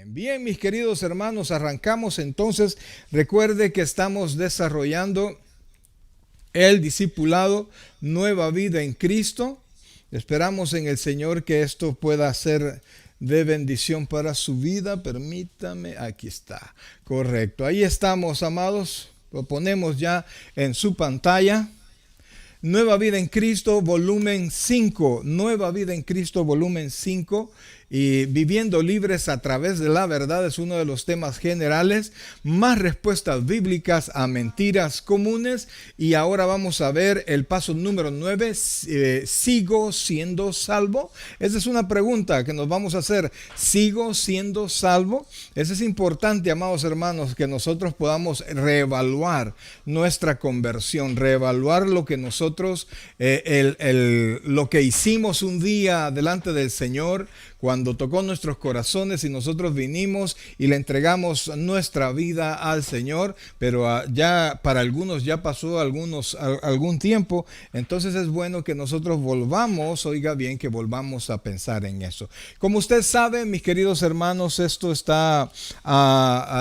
Bien, mis queridos hermanos, arrancamos entonces. Recuerde que estamos desarrollando el discipulado Nueva Vida en Cristo. Esperamos en el Señor que esto pueda ser de bendición para su vida. Permítame, aquí está. Correcto, ahí estamos, amados. Lo ponemos ya en su pantalla. Nueva Vida en Cristo, volumen 5. Nueva Vida en Cristo, volumen 5. Y viviendo libres a través de la verdad es uno de los temas generales. Más respuestas bíblicas a mentiras comunes. Y ahora vamos a ver el paso número 9. ¿Sigo siendo salvo? Esa es una pregunta que nos vamos a hacer. ¿Sigo siendo salvo? Eso es importante, amados hermanos, que nosotros podamos reevaluar nuestra conversión, reevaluar lo que nosotros, lo que hicimos un día delante del Señor, cuando tocó nuestros corazones y nosotros vinimos y le entregamos nuestra vida al Señor, pero ya para algunos ya pasó algún tiempo. Entonces es bueno que nosotros volvamos, oiga bien, que volvamos a pensar en eso. Como usted sabe, mis queridos hermanos, esto está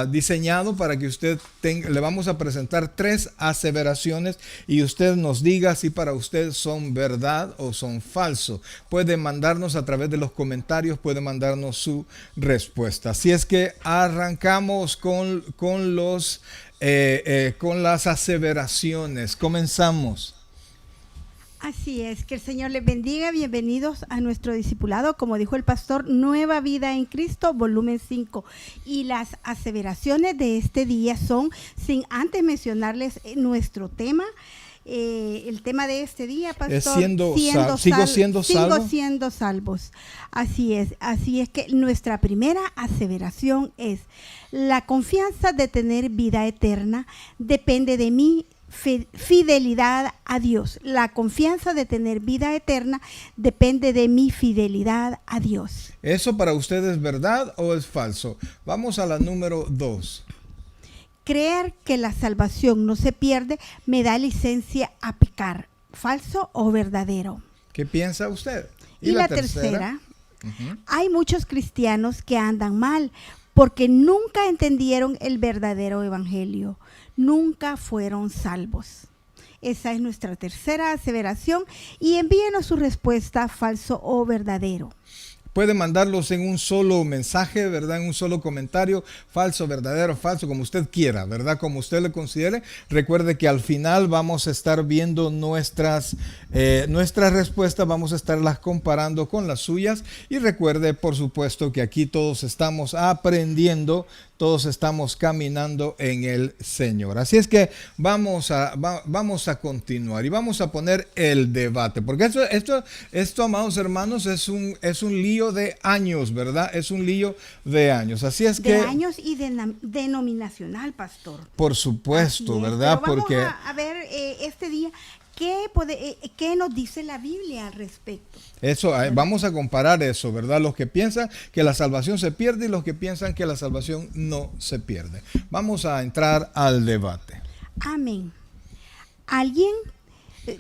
diseñado para que usted le vamos a presentar 3 aseveraciones y usted nos diga si para usted son verdad o son falso. Puede mandarnos a través de los comentarios, puede mandarnos su respuesta. Así es que arrancamos con las aseveraciones. Comenzamos. Así es, que el Señor les bendiga. Bienvenidos a nuestro discipulado, como dijo el pastor, Nueva Vida en Cristo, volumen 5. Y las aseveraciones de este día son, sin antes mencionarles nuestro tema. El tema de este día, pastor, sigo siendo salvos. Así es que nuestra primera aseveración es: la confianza de tener vida eterna depende de mi fidelidad a Dios. La confianza de tener vida eterna depende de mi fidelidad a Dios. ¿Eso para usted es verdad o es falso? Vamos a la número 2. Creer que la salvación no se pierde me da licencia a pecar. ¿Falso o verdadero? ¿Qué piensa usted? Y la tercera, hay muchos cristianos que andan mal porque nunca entendieron el verdadero evangelio. Nunca fueron salvos. Esa es nuestra tercera aseveración y envíenos su respuesta, falso o verdadero. Puede mandarlos en un solo mensaje, ¿verdad? En un solo comentario, falso, verdadero, falso, como usted quiera, ¿verdad? Como usted le considere. Recuerde que al final vamos a estar viendo nuestras respuestas, vamos a estarlas comparando con las suyas. Y recuerde, por supuesto, que aquí todos estamos aprendiendo, todos estamos caminando en el Señor. Así es que vamos a continuar y vamos a poner el debate, porque esto, amados hermanos, es un lío de años, ¿verdad? Es un lío de años. Así es que... De años y denominacional, pastor. Por supuesto, ¿verdad? Pero porque vamos a ver este día ¿qué nos dice la Biblia al respecto? Eso, vamos a comparar eso, ¿verdad? Los que piensan que la salvación se pierde y los que piensan que la salvación no se pierde. Vamos a entrar al debate. Amén. ¿Alguien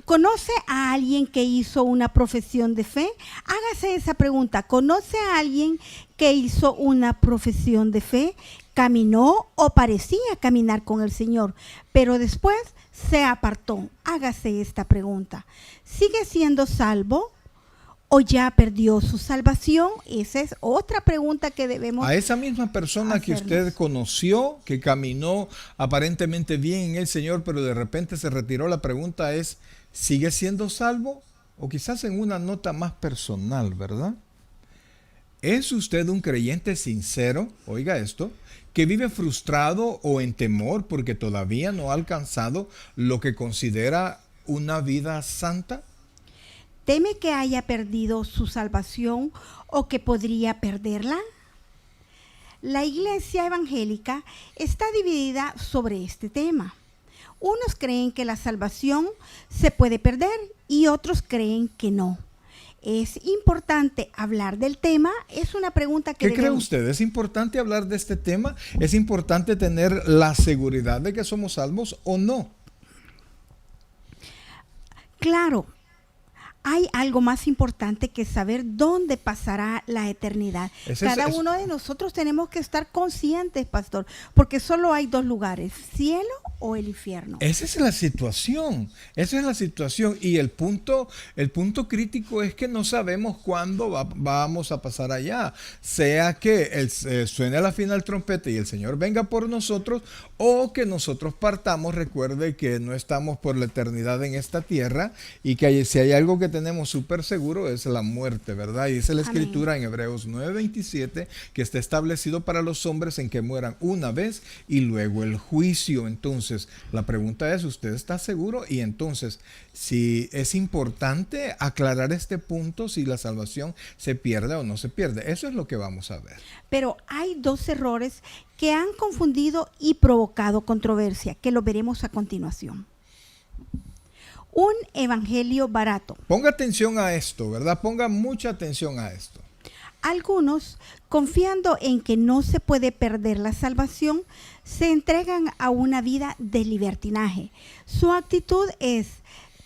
conoce a alguien que hizo una profesión de fe? Hágase esa pregunta. ¿Conoce a alguien que hizo una profesión de fe? Caminó o parecía caminar con el Señor, pero después se apartó. Hágase esta pregunta. ¿Sigue siendo salvo o ya perdió su salvación? Esa es otra pregunta que debemos a esa misma persona hacernos. Que usted conoció, que caminó aparentemente bien en el Señor, pero de repente se retiró, la pregunta es: ¿sigue siendo salvo? O quizás en una nota más personal, ¿verdad? ¿Es usted un creyente sincero? Oiga esto, que vive frustrado o en temor porque todavía no ha alcanzado lo que considera una vida santa. ¿Teme que haya perdido su salvación o que podría perderla? La iglesia evangélica está dividida sobre este tema. Unos creen que la salvación se puede perder y otros creen que no. ¿Es importante hablar del tema? Es una pregunta que... ¿Qué cree usted? ¿Es importante hablar de este tema? ¿Es importante tener la seguridad de que somos salvos o no? Claro, hay algo más importante que saber dónde pasará la eternidad. Cada uno de nosotros tenemos que estar conscientes, pastor, porque solo hay dos lugares, cielo o el infierno. Esa es la situación, y el punto crítico es que no sabemos cuándo vamos a pasar allá, sea que suene la final trompeta y el Señor venga por nosotros, o que nosotros partamos. Recuerde que no estamos por la eternidad en esta tierra, y que si hay algo que tenemos súper seguro es la muerte, ¿verdad? Y dice la Escritura en Hebreos 9:27 que está establecido para los hombres en que mueran una vez y luego el juicio. Entonces, la pregunta es, ¿usted está seguro? Y entonces, si es importante aclarar este punto, si la salvación se pierde o no se pierde. Eso es lo que vamos a ver. Pero hay dos errores que han confundido y provocado controversia, que lo veremos a continuación. Un evangelio barato. Ponga atención a esto, ¿verdad? Ponga mucha atención a esto. Algunos, confiando en que no se puede perder la salvación, se entregan a una vida de libertinaje. Su actitud es: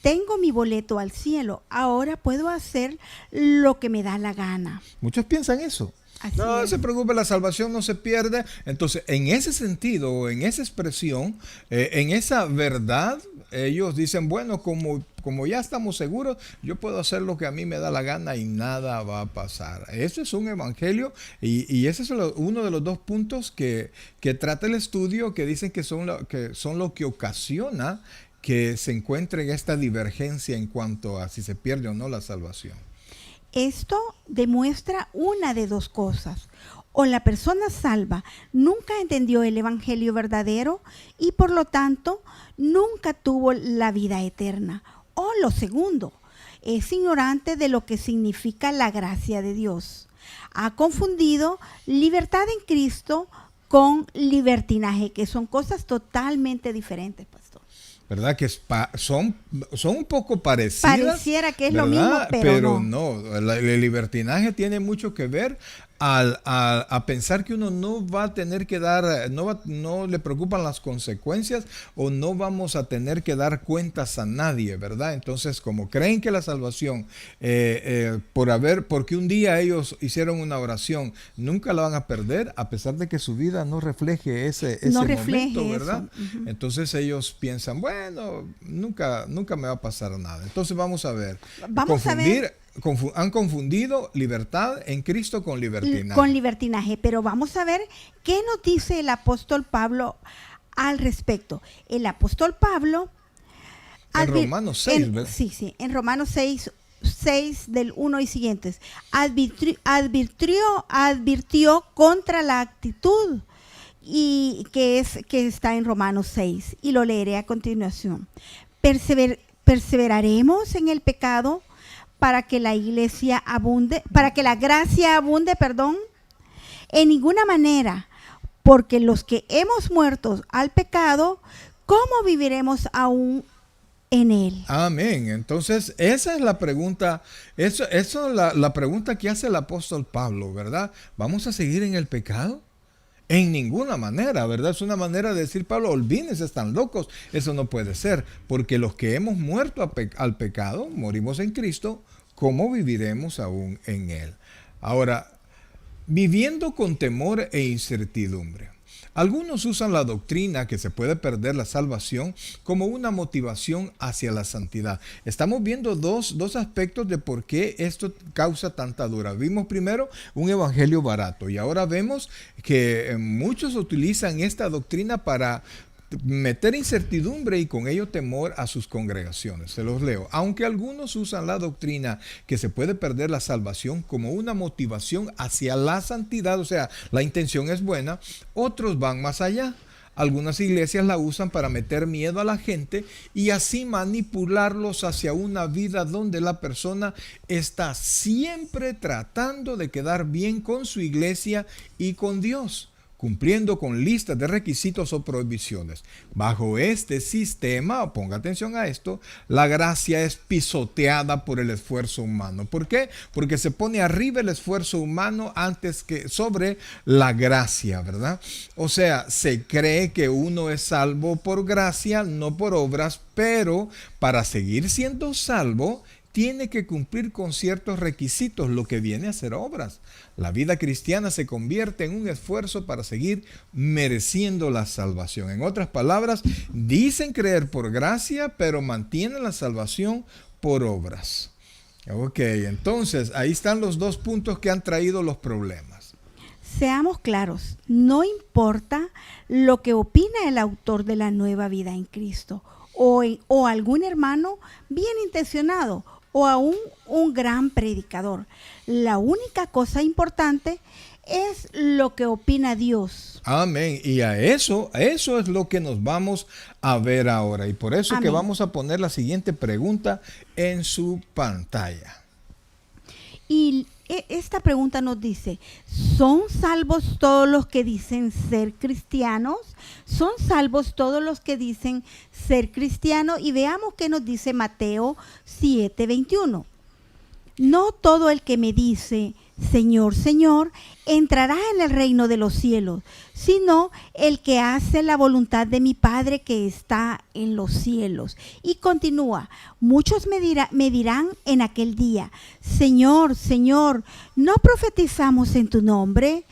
tengo mi boleto al cielo, ahora puedo hacer lo que me da la gana. Muchos piensan eso. No se preocupe, la salvación no se pierde. Entonces, en ese sentido, en esa expresión, en esa verdad, ellos dicen, bueno, como ya estamos seguros, yo puedo hacer lo que a mí me da la gana y nada va a pasar. Eso es un evangelio, y ese es uno de los dos puntos que trata el estudio, que dicen que son lo que ocasiona que se encuentre esta divergencia en cuanto a si se pierde o no la salvación. Esto demuestra una de dos cosas: o la persona salva nunca entendió el evangelio verdadero y por lo tanto nunca tuvo la vida eterna, o lo segundo, es ignorante de lo que significa la gracia de Dios. Ha confundido libertad en Cristo con libertinaje, que son cosas totalmente diferentes, pastor. ¿Verdad? Que son un poco parecidas. Pareciera que es ¿verdad? Lo mismo, pero no. El libertinaje tiene mucho que ver a pensar que uno no va a tener que dar, no le preocupan las consecuencias, o no vamos a tener que dar cuentas a nadie, ¿verdad? Entonces, como creen que la salvación, porque un día ellos hicieron una oración, nunca la van a perder, a pesar de que su vida no refleje ese momento, ¿verdad? Uh-huh. Entonces ellos piensan, bueno, nunca me va a pasar nada. Entonces vamos a ver. Han confundido libertad en Cristo con libertinaje. Con libertinaje, pero vamos a ver qué nos dice el apóstol Pablo al respecto. El apóstol Pablo en Romanos 6, ¿verdad? Sí, en Romanos 6 del 1 y siguientes, advirtió contra la actitud y que está en Romanos 6, y lo leeré a continuación. Perseveraremos en el pecado para que la gracia abunde, en ninguna manera, porque los que hemos muerto al pecado, ¿cómo viviremos aún en él? Amén. Entonces, esa es la pregunta, la pregunta que hace el apóstol Pablo, ¿verdad? ¿Vamos a seguir en el pecado? En ninguna manera, ¿verdad? Es una manera de decir, Pablo, olvídense, están locos. Eso no puede ser, porque los que hemos muerto al pecado, morimos en Cristo, ¿cómo viviremos aún en él? Ahora, viviendo con temor e incertidumbre. Algunos usan la doctrina que se puede perder la salvación como una motivación hacia la santidad. Estamos viendo dos aspectos de por qué esto causa tanta duda. Vimos primero un evangelio barato, y ahora vemos que muchos utilizan esta doctrina para meter incertidumbre y con ello temor a sus congregaciones. Se los leo. Aunque algunos usan la doctrina que se puede perder la salvación como una motivación hacia la santidad, o sea, la intención es buena, otros van más allá. Algunas iglesias la usan para meter miedo a la gente y así manipularlos hacia una vida donde la persona está siempre tratando de quedar bien con su iglesia y con Dios, cumpliendo con listas de requisitos o prohibiciones. Bajo este sistema, ponga atención a esto, la gracia es pisoteada por el esfuerzo humano. ¿Por qué? Porque se pone arriba el esfuerzo humano antes que sobre la gracia, ¿verdad? O sea, se cree que uno es salvo por gracia, no por obras, pero para seguir siendo salvo, tiene que cumplir con ciertos requisitos, lo que viene a ser obras. La vida cristiana se convierte en un esfuerzo para seguir mereciendo la salvación. En otras palabras, dicen creer por gracia, pero mantienen la salvación por obras. Ok, entonces ahí están los dos puntos que han traído los problemas. Seamos claros, no importa lo que opina el autor de la Nueva Vida en Cristo, o algún hermano bien intencionado, o aún un gran predicador. La única cosa importante es lo que opina Dios. Amén. Y a eso es lo que nos vamos a ver ahora. Y por eso que vamos a poner la siguiente pregunta en su pantalla. Y esta pregunta nos dice, ¿son salvos todos los que dicen ser cristianos? ¿Son salvos todos los que dicen ser cristianos? Y veamos qué nos dice Mateo 7:21. No todo el que me dice, Señor, Señor, entrará en el reino de los cielos, sino el que hace la voluntad de mi Padre que está en los cielos. Y continúa, muchos me dirán en aquel día, Señor, Señor, ¿no profetizamos en tu nombre?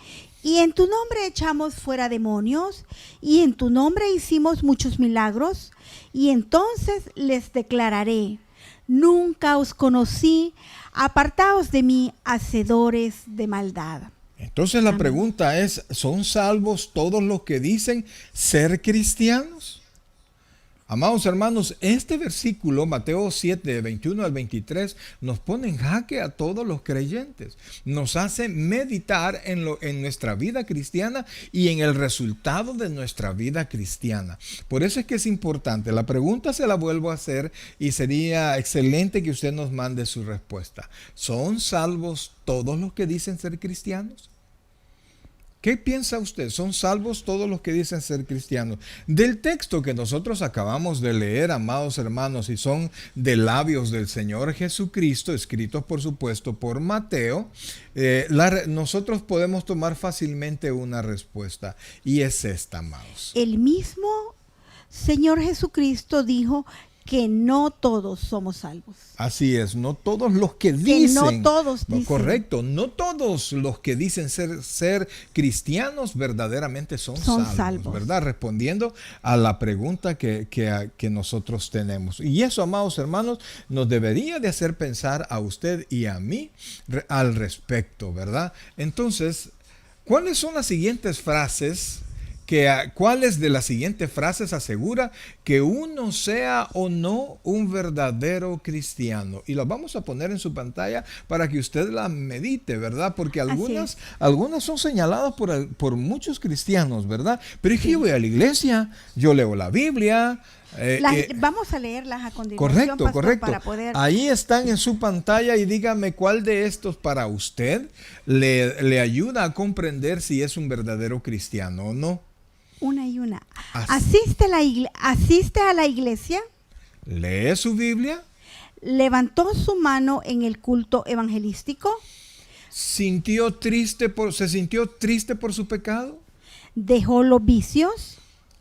Y en tu nombre echamos fuera demonios, y en tu nombre hicimos muchos milagros. Y entonces les declararé, nunca os conocí, apartaos de mí, hacedores de maldad. Entonces la pregunta es, ¿son salvos todos los que dicen ser cristianos? Amados hermanos, este versículo, Mateo 7, 21 al 23, nos pone en jaque a todos los creyentes. Nos hace meditar en nuestra vida cristiana y en el resultado de nuestra vida cristiana. Por eso es que es importante. La pregunta se la vuelvo a hacer y sería excelente que usted nos mande su respuesta. ¿Son salvos todos los que dicen ser cristianos? ¿Qué piensa usted? ¿Son salvos todos los que dicen ser cristianos? Del texto que nosotros acabamos de leer, amados hermanos, y son de labios del Señor Jesucristo, escritos por supuesto por Mateo, nosotros podemos tomar fácilmente una respuesta, y es esta, amados. El mismo Señor Jesucristo dijo que no todos somos salvos. Así es, no todos los que dicen. No todos dicen. Correcto, no todos los que dicen ser cristianos verdaderamente son salvos, ¿verdad? Respondiendo a la pregunta que nosotros tenemos. Y eso, amados hermanos, nos debería de hacer pensar a usted y a mí al respecto, ¿verdad? Entonces, ¿cuáles son las siguientes frases? ¿Cuáles de las siguientes frases asegura que uno sea o no un verdadero cristiano? Y las vamos a poner en su pantalla para que usted las medite, ¿verdad? Porque algunas son señaladas por muchos cristianos, ¿verdad? Pero es que yo voy a la iglesia, yo leo la Biblia. Vamos a leerlas a continuación, correcto. para poder... Ahí están en su pantalla y dígame cuál de estos para usted le ayuda a comprender si es un verdadero cristiano o no. Una y una. Asiste a la iglesia. Lee su Biblia. Levantó su mano en el culto evangelístico. ¿Se sintió triste por su pecado? Dejó los vicios.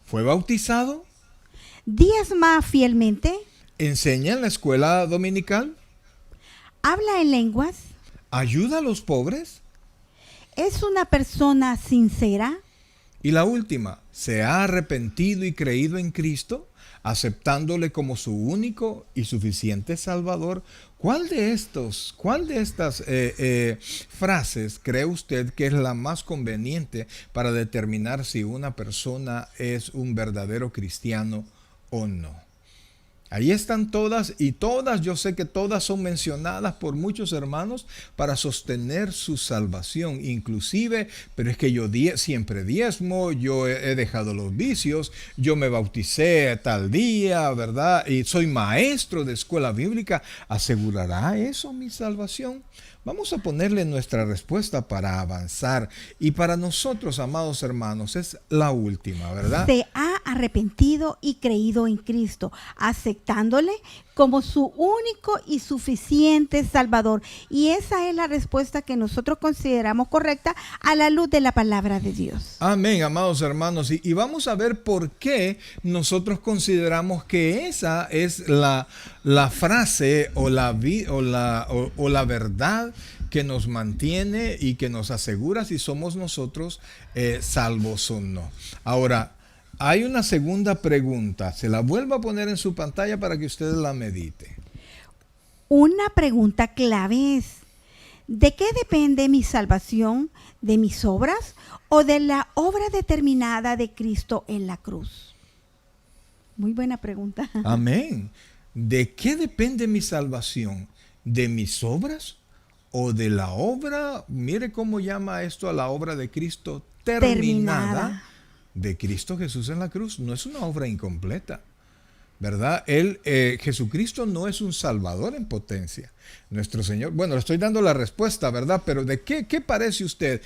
¿Fue bautizado? Diezma fielmente. ¿Enseña en la escuela dominical? ¿Habla en lenguas? ¿Ayuda a los pobres? ¿Es una persona sincera? Y la última, ¿se ha arrepentido y creído en Cristo, aceptándole como su único y suficiente Salvador? ¿Cuál de estas frases cree usted que es la más conveniente para determinar si una persona es un verdadero cristiano o no? Ahí están todas, y todas, yo sé que todas son mencionadas por muchos hermanos para sostener su salvación, inclusive, pero es que yo siempre diezmo, yo he dejado los vicios, yo me bauticé tal día, ¿verdad? Y soy maestro de escuela bíblica. ¿Asegurará eso mi salvación? Vamos a ponerle nuestra respuesta para avanzar. Y para nosotros, amados hermanos, es la última, ¿verdad? ¿Se ha arrepentido y creído en Cristo, aceptándole como su único y suficiente Salvador. Y esa es la respuesta que nosotros consideramos correcta a la luz de la palabra de Dios. Amén, amados hermanos. Y vamos a ver por qué nosotros consideramos que esa es la frase o la verdad que nos mantiene y que nos asegura si somos nosotros salvos o no. Ahora, hay una segunda pregunta. Se la vuelvo a poner en su pantalla para que ustedes la medite. Una pregunta clave es: ¿de qué depende mi salvación? ¿De mis obras o de la obra determinada de Cristo en la cruz? Muy buena pregunta. Amén. ¿De qué depende mi salvación? ¿De mis obras o de la obra? Mire cómo llama esto a la obra de Cristo terminada. De Cristo Jesús en la cruz. No es una obra incompleta, ¿verdad? Jesucristo no es un salvador en potencia. Nuestro Señor, bueno, le estoy dando la respuesta, ¿verdad? Pero ¿de qué parece usted?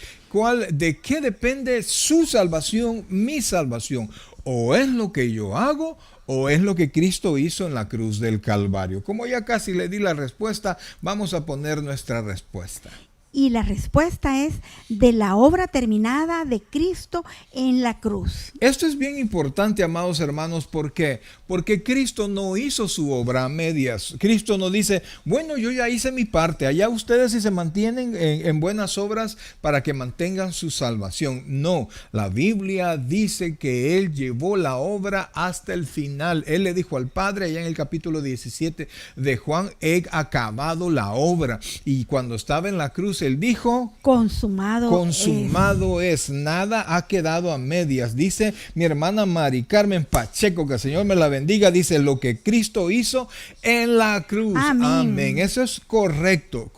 ¿De qué depende su salvación, mi salvación? ¿O es lo que yo hago o es lo que Cristo hizo en la cruz del Calvario? Como ya casi le di la respuesta, vamos a poner nuestra respuesta. Y la respuesta es de la obra terminada de Cristo en la cruz. Esto es bien importante, amados hermanos. ¿Por qué? Porque Cristo no hizo su obra a medias. Cristo no dice, bueno, yo ya hice mi parte, allá ustedes si se mantienen en buenas obras para que mantengan su salvación. No, la Biblia dice que Él llevó la obra hasta el final. Él le dijo al Padre, allá en el capítulo 17 de Juan, he acabado la obra. Y cuando estaba en la cruz, Él dijo, consumado es. Nada ha quedado a medias. Dice mi hermana Mari Carmen Pacheco, que el Señor me la bendiga, dice lo que Cristo hizo en la cruz. Amén. Amén. Eso es correcto,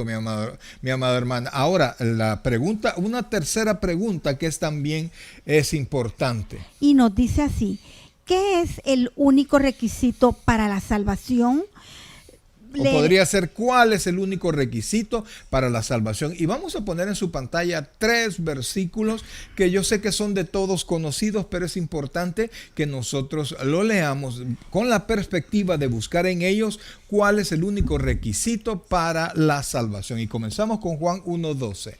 mi amada hermana. Ahora, la pregunta, una tercera pregunta que también es importante. Y nos dice así: ¿qué es el único requisito para la salvación? O podría ser, ¿cuál es el único requisito para la salvación? Y vamos a poner en su pantalla 3 versículos que yo sé que son de todos conocidos, pero es importante que nosotros lo leamos con la perspectiva de buscar en ellos cuál es el único requisito para la salvación. Y comenzamos con Juan 1:12.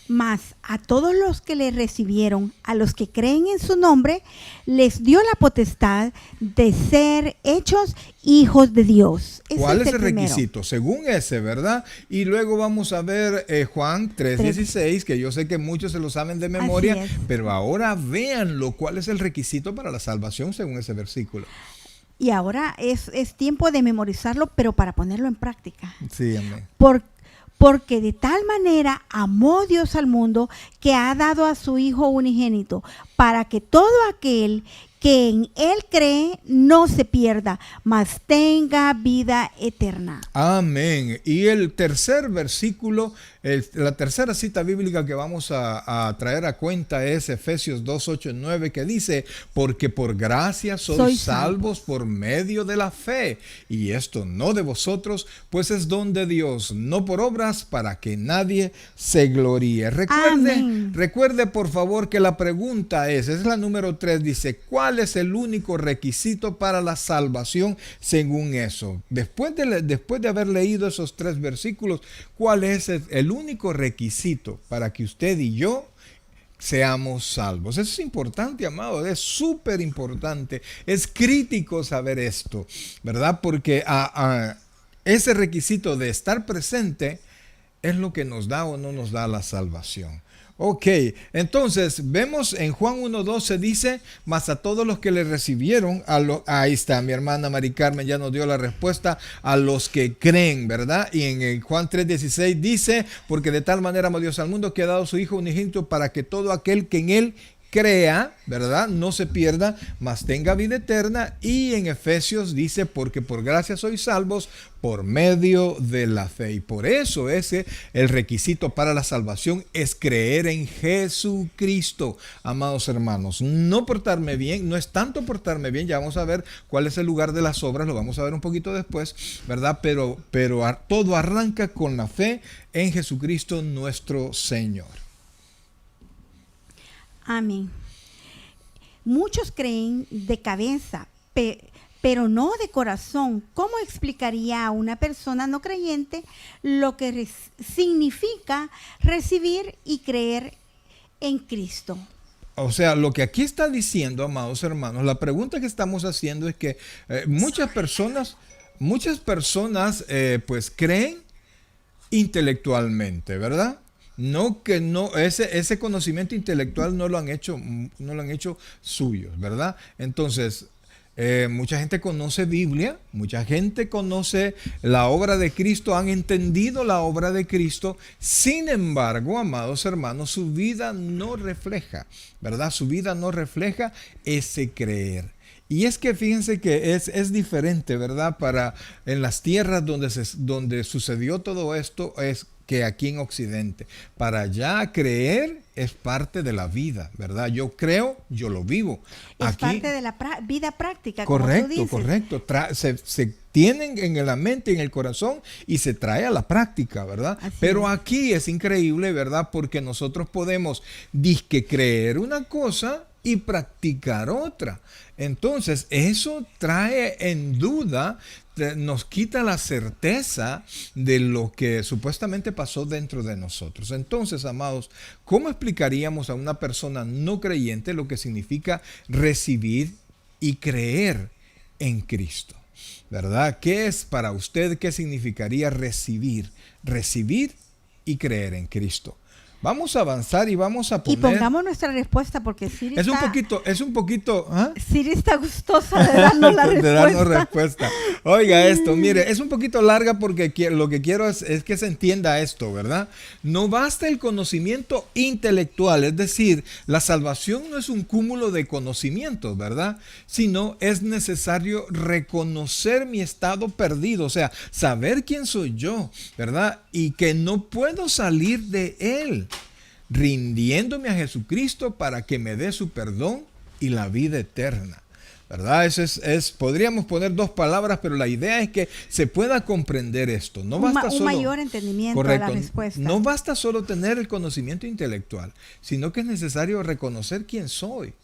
Mas a todos los que le recibieron, a los que creen en su nombre, les dio la potestad de ser hechos hijos de Dios. ¿Cuál es el requisito? Según ese, ¿verdad? Y luego vamos a ver Juan 3:16, que yo sé que muchos se lo saben de memoria, pero ahora véanlo, ¿cuál es el requisito para la salvación según ese versículo? Y ahora es tiempo de memorizarlo, pero para ponerlo en práctica. Sí, amén. Porque de tal manera amó Dios al mundo que ha dado a su Hijo unigénito, para que todo aquel que en Él cree no se pierda, mas tenga vida eterna. Amén. Y el tercer versículo, la tercera cita bíblica que vamos a traer a cuenta es Efesios 2:8-9, que dice, porque por gracia sois salvos por medio de la fe, y esto no de vosotros, pues es don de Dios, no por obras, para que nadie se gloríe. Recuerde por favor que la pregunta es la número 3, dice, ¿cuál es el único requisito para la salvación según eso? Después de haber leído esos 3 versículos, ¿cuál es el único requisito para que usted y yo seamos salvos? Eso es importante, amado, es súper importante, es crítico saber esto, ¿verdad? Porque ese requisito de estar presente es lo que nos da o no nos da la salvación. Ok, entonces vemos en Juan 1:12 dice, mas a todos los que le recibieron, ahí está, mi hermana Mari Carmen ya nos dio la respuesta, a los que creen, ¿verdad? Y en el Juan 3:16 dice, porque de tal manera amó Dios al mundo que ha dado su Hijo unigénito para que todo aquel que en Él crea, ¿verdad?, no se pierda, mas tenga vida eterna. Y en Efesios dice, porque por gracia sois salvos por medio de la fe. Y por eso el requisito para la salvación es creer en Jesucristo, amados hermanos. No portarme bien, no es tanto portarme bien, ya vamos a ver cuál es el lugar de las obras, lo vamos a ver un poquito después, ¿verdad? Pero todo arranca con la fe en Jesucristo nuestro Señor. Amén. Muchos creen de cabeza, pero no de corazón. ¿Cómo explicaría a una persona no creyente lo que significa recibir y creer en Cristo? O sea, lo que aquí está diciendo, amados hermanos, la pregunta que estamos haciendo es que muchas personas pues creen intelectualmente, ¿verdad? No que no, ese conocimiento intelectual no lo han hecho suyos, ¿verdad? Entonces, mucha gente conoce Biblia, mucha gente conoce la obra de Cristo, han entendido la obra de Cristo. Sin embargo, amados hermanos, su vida no refleja, ¿verdad? Su vida no refleja ese creer. Y es que fíjense que es diferente, ¿verdad? En las tierras donde sucedió todo esto, es que aquí en Occidente. Para allá creer es parte de la vida, ¿verdad? Yo creo, yo lo vivo. Es aquí, parte de la vida práctica, correcto, como tú dices. Correcto. Se tienen en la mente, en el corazón y se trae a la práctica, ¿verdad? Pero aquí es increíble, ¿verdad? Porque nosotros podemos disque creer una cosa y practicar otra. Entonces, eso trae en duda, nos quita la certeza de lo que supuestamente pasó dentro de nosotros. Entonces, amados, ¿cómo explicaríamos a una persona no creyente lo que significa recibir y creer en Cristo? ¿Verdad? ¿Qué es para usted? ¿Qué significaría recibir y creer en Cristo? Vamos a avanzar y vamos a poner... Y pongamos nuestra respuesta porque Siri es un poquito... ¿ah? Siri está gustosa de darnos la respuesta. De darnos respuesta. Oiga esto, mire, es un poquito larga porque lo que quiero es que se entienda esto, ¿verdad? No basta el conocimiento intelectual, es decir, la salvación no es un cúmulo de conocimientos, ¿verdad? Sino es necesario reconocer mi estado perdido, o sea, saber quién soy yo, ¿verdad? Y que no puedo salir de él, rindiéndome a Jesucristo para que me dé su perdón y la vida eterna, ¿verdad? Podríamos poner dos palabras, pero la idea es que se pueda comprender esto. No basta un mayor entendimiento de la respuesta. No basta solo tener el conocimiento intelectual, sino que es necesario reconocer quién soy,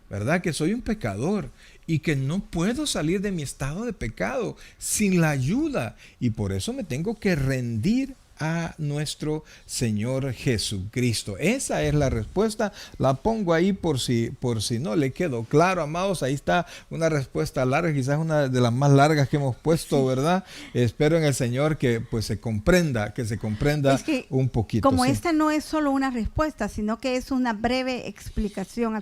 ¿verdad? Que soy un pecador y que no puedo salir de mi estado de pecado sin la ayuda, y por eso me tengo que rendir a nuestro Señor Jesucristo. Esa es la respuesta. La pongo ahí por si no le quedó claro, amados. Ahí está una respuesta larga, quizás una de las más largas que hemos puesto, ¿verdad? Espero en el Señor que pues se comprenda es que, un poquito. Como esta no es solo una respuesta, sino que es una breve explicación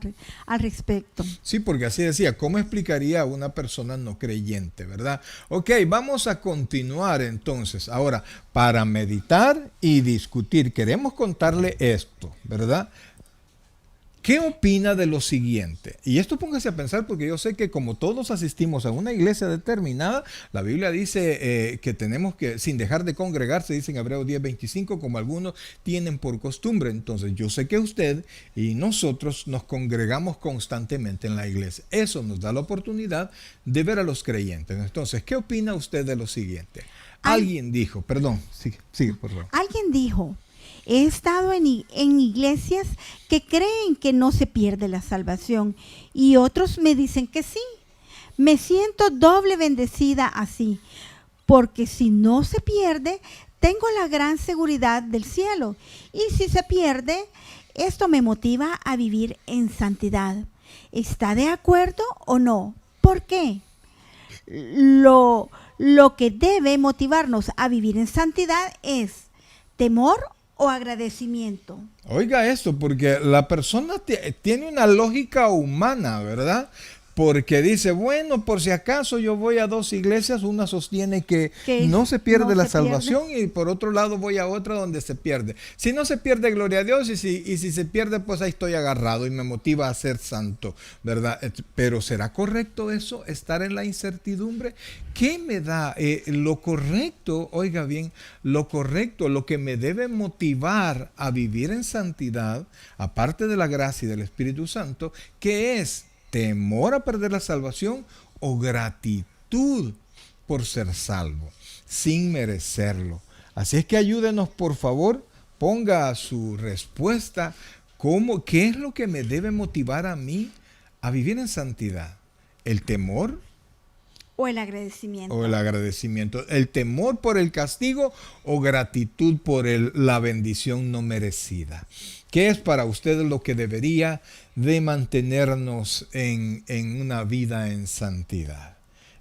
al respecto. Sí, porque así decía, ¿cómo explicaría a una persona no creyente, verdad? Ok, vamos a continuar entonces. Ahora, para meditar y discutir, queremos contarle esto, ¿verdad? ¿Qué opina de lo siguiente? Y esto póngase a pensar porque yo sé que como todos asistimos a una iglesia determinada, la Biblia dice que tenemos que, sin dejar de congregarse, dice en Hebreos 10:25, como algunos tienen por costumbre. Entonces yo sé que usted y nosotros nos congregamos constantemente en la iglesia. Eso nos da la oportunidad de ver a los creyentes. Entonces, ¿qué opina usted de lo siguiente? Alguien dijo, perdón, sigue por favor. Alguien dijo, he estado en iglesias que creen que no se pierde la salvación y otros me dicen que sí. Me siento doble bendecida así, porque si no se pierde, tengo la gran seguridad del cielo. Y si se pierde, esto me motiva a vivir en santidad. ¿Está de acuerdo o no? ¿Por qué? Lo que debe motivarnos a vivir en santidad es temor o agradecimiento. Oiga esto, porque la persona tiene una lógica humana, ¿verdad? Porque dice, bueno, por si acaso yo voy a dos iglesias, una sostiene que no se pierde la salvación y por otro lado voy a otra donde se pierde. Si no se pierde, gloria a Dios, y si se pierde, pues ahí estoy agarrado y me motiva a ser santo, ¿verdad? Pero ¿será correcto eso, estar en la incertidumbre? ¿Qué me da lo correcto? Oiga bien, lo correcto, lo que me debe motivar a vivir en santidad, aparte de la gracia y del Espíritu Santo, ¿qué es? ¿Temor a perder la salvación o gratitud por ser salvo, sin merecerlo? Así es que ayúdenos, por favor, ponga su respuesta. ¿Qué es lo que me debe motivar a mí a vivir en santidad? ¿El temor O el agradecimiento. o el agradecimiento? ¿El temor por el castigo o gratitud por la bendición no merecida? ¿Qué es para ustedes lo que debería de mantenernos en una vida en santidad?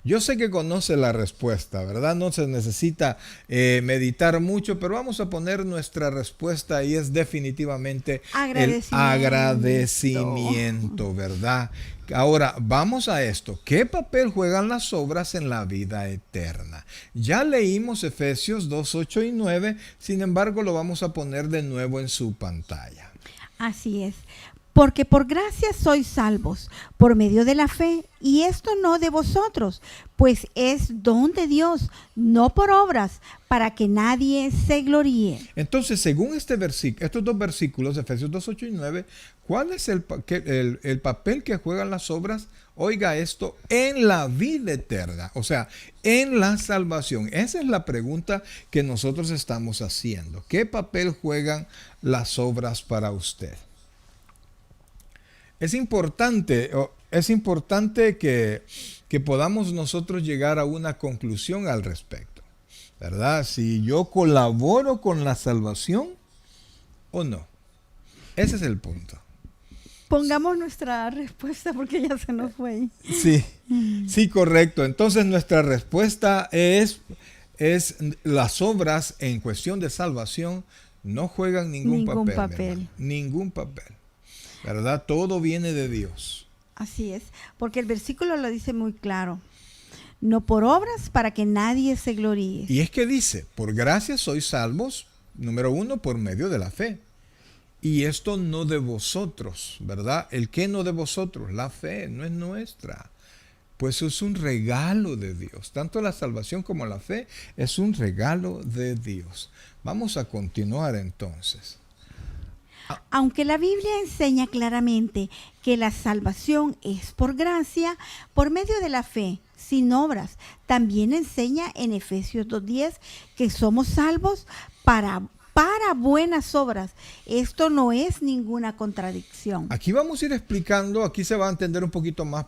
Yo sé que conoce la respuesta, ¿verdad? No se necesita meditar mucho, pero vamos a poner nuestra respuesta y es definitivamente el agradecimiento, ¿verdad? Ahora, vamos a esto. ¿Qué papel juegan las obras en la vida eterna? Ya leímos Efesios 2, 8 y 9, sin embargo lo vamos a poner de nuevo en su pantalla. Así es. Porque por gracia sois salvos, por medio de la fe, y esto no de vosotros, pues es don de Dios, no por obras, para que nadie se gloríe. Entonces, según estos dos versículos, Efesios 2, 8 y 9, ¿cuál es el papel que juegan las obras? Oiga esto, en la vida eterna, o sea, en la salvación. Esa es la pregunta que nosotros estamos haciendo. ¿Qué papel juegan las obras para usted? Es importante que podamos nosotros llegar a una conclusión al respecto, ¿verdad? Si yo colaboro con la salvación o no. Ese es el punto. Pongamos nuestra respuesta porque ya se nos fue. Sí, correcto. Entonces nuestra respuesta es las obras en cuestión de salvación no juegan ningún papel. Ningún papel. ¿Verdad? Todo viene de Dios. Así es, porque el versículo lo dice muy claro. No por obras para que nadie se gloríe. Y es que dice, por gracia sois salvos, número 1, por medio de la fe. Y esto no de vosotros, ¿verdad? ¿El qué no de vosotros? La fe, no es nuestra. Pues es un regalo de Dios. Tanto la salvación como la fe es un regalo de Dios. Vamos a continuar entonces. Aunque la Biblia enseña claramente que la salvación es por gracia, por medio de la fe, sin obras, también enseña en Efesios 2:10 que somos salvos para buenas obras. Esto no es ninguna contradicción. Aquí vamos a ir explicando, aquí se va a entender un poquito más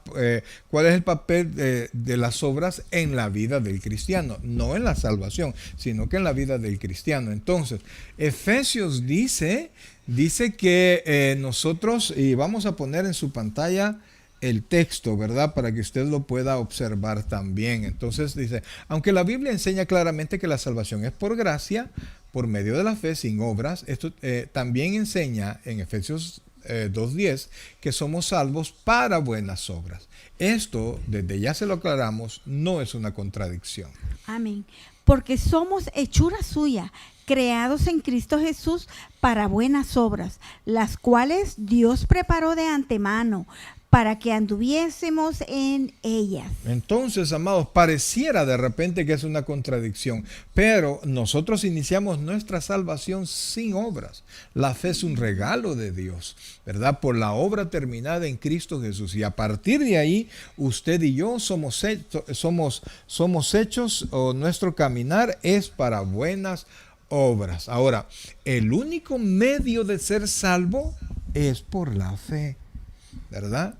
cuál es el papel de las obras en la vida del cristiano, no en la salvación, sino que en la vida del cristiano. Entonces, Efesios dice que nosotros, y vamos a poner en su pantalla el texto, ¿verdad? Para que usted lo pueda observar también. Entonces dice, aunque la Biblia enseña claramente que la salvación es por gracia, por medio de la fe, sin obras, esto también enseña en Efesios 2:10 que somos salvos para buenas obras. Esto, desde ya se lo aclaramos, no es una contradicción. Amén. Porque somos hechura suya, creados en Cristo Jesús para buenas obras, las cuales Dios preparó de antemano para que anduviésemos en ellas. Entonces, amados, pareciera de repente que es una contradicción, pero nosotros iniciamos nuestra salvación sin obras. La fe es un regalo de Dios, ¿verdad? Por la obra terminada en Cristo Jesús. Y a partir de ahí, usted y yo somos hechos, o nuestro caminar es para buenas obras. Ahora, el único medio de ser salvo es por la fe, ¿verdad?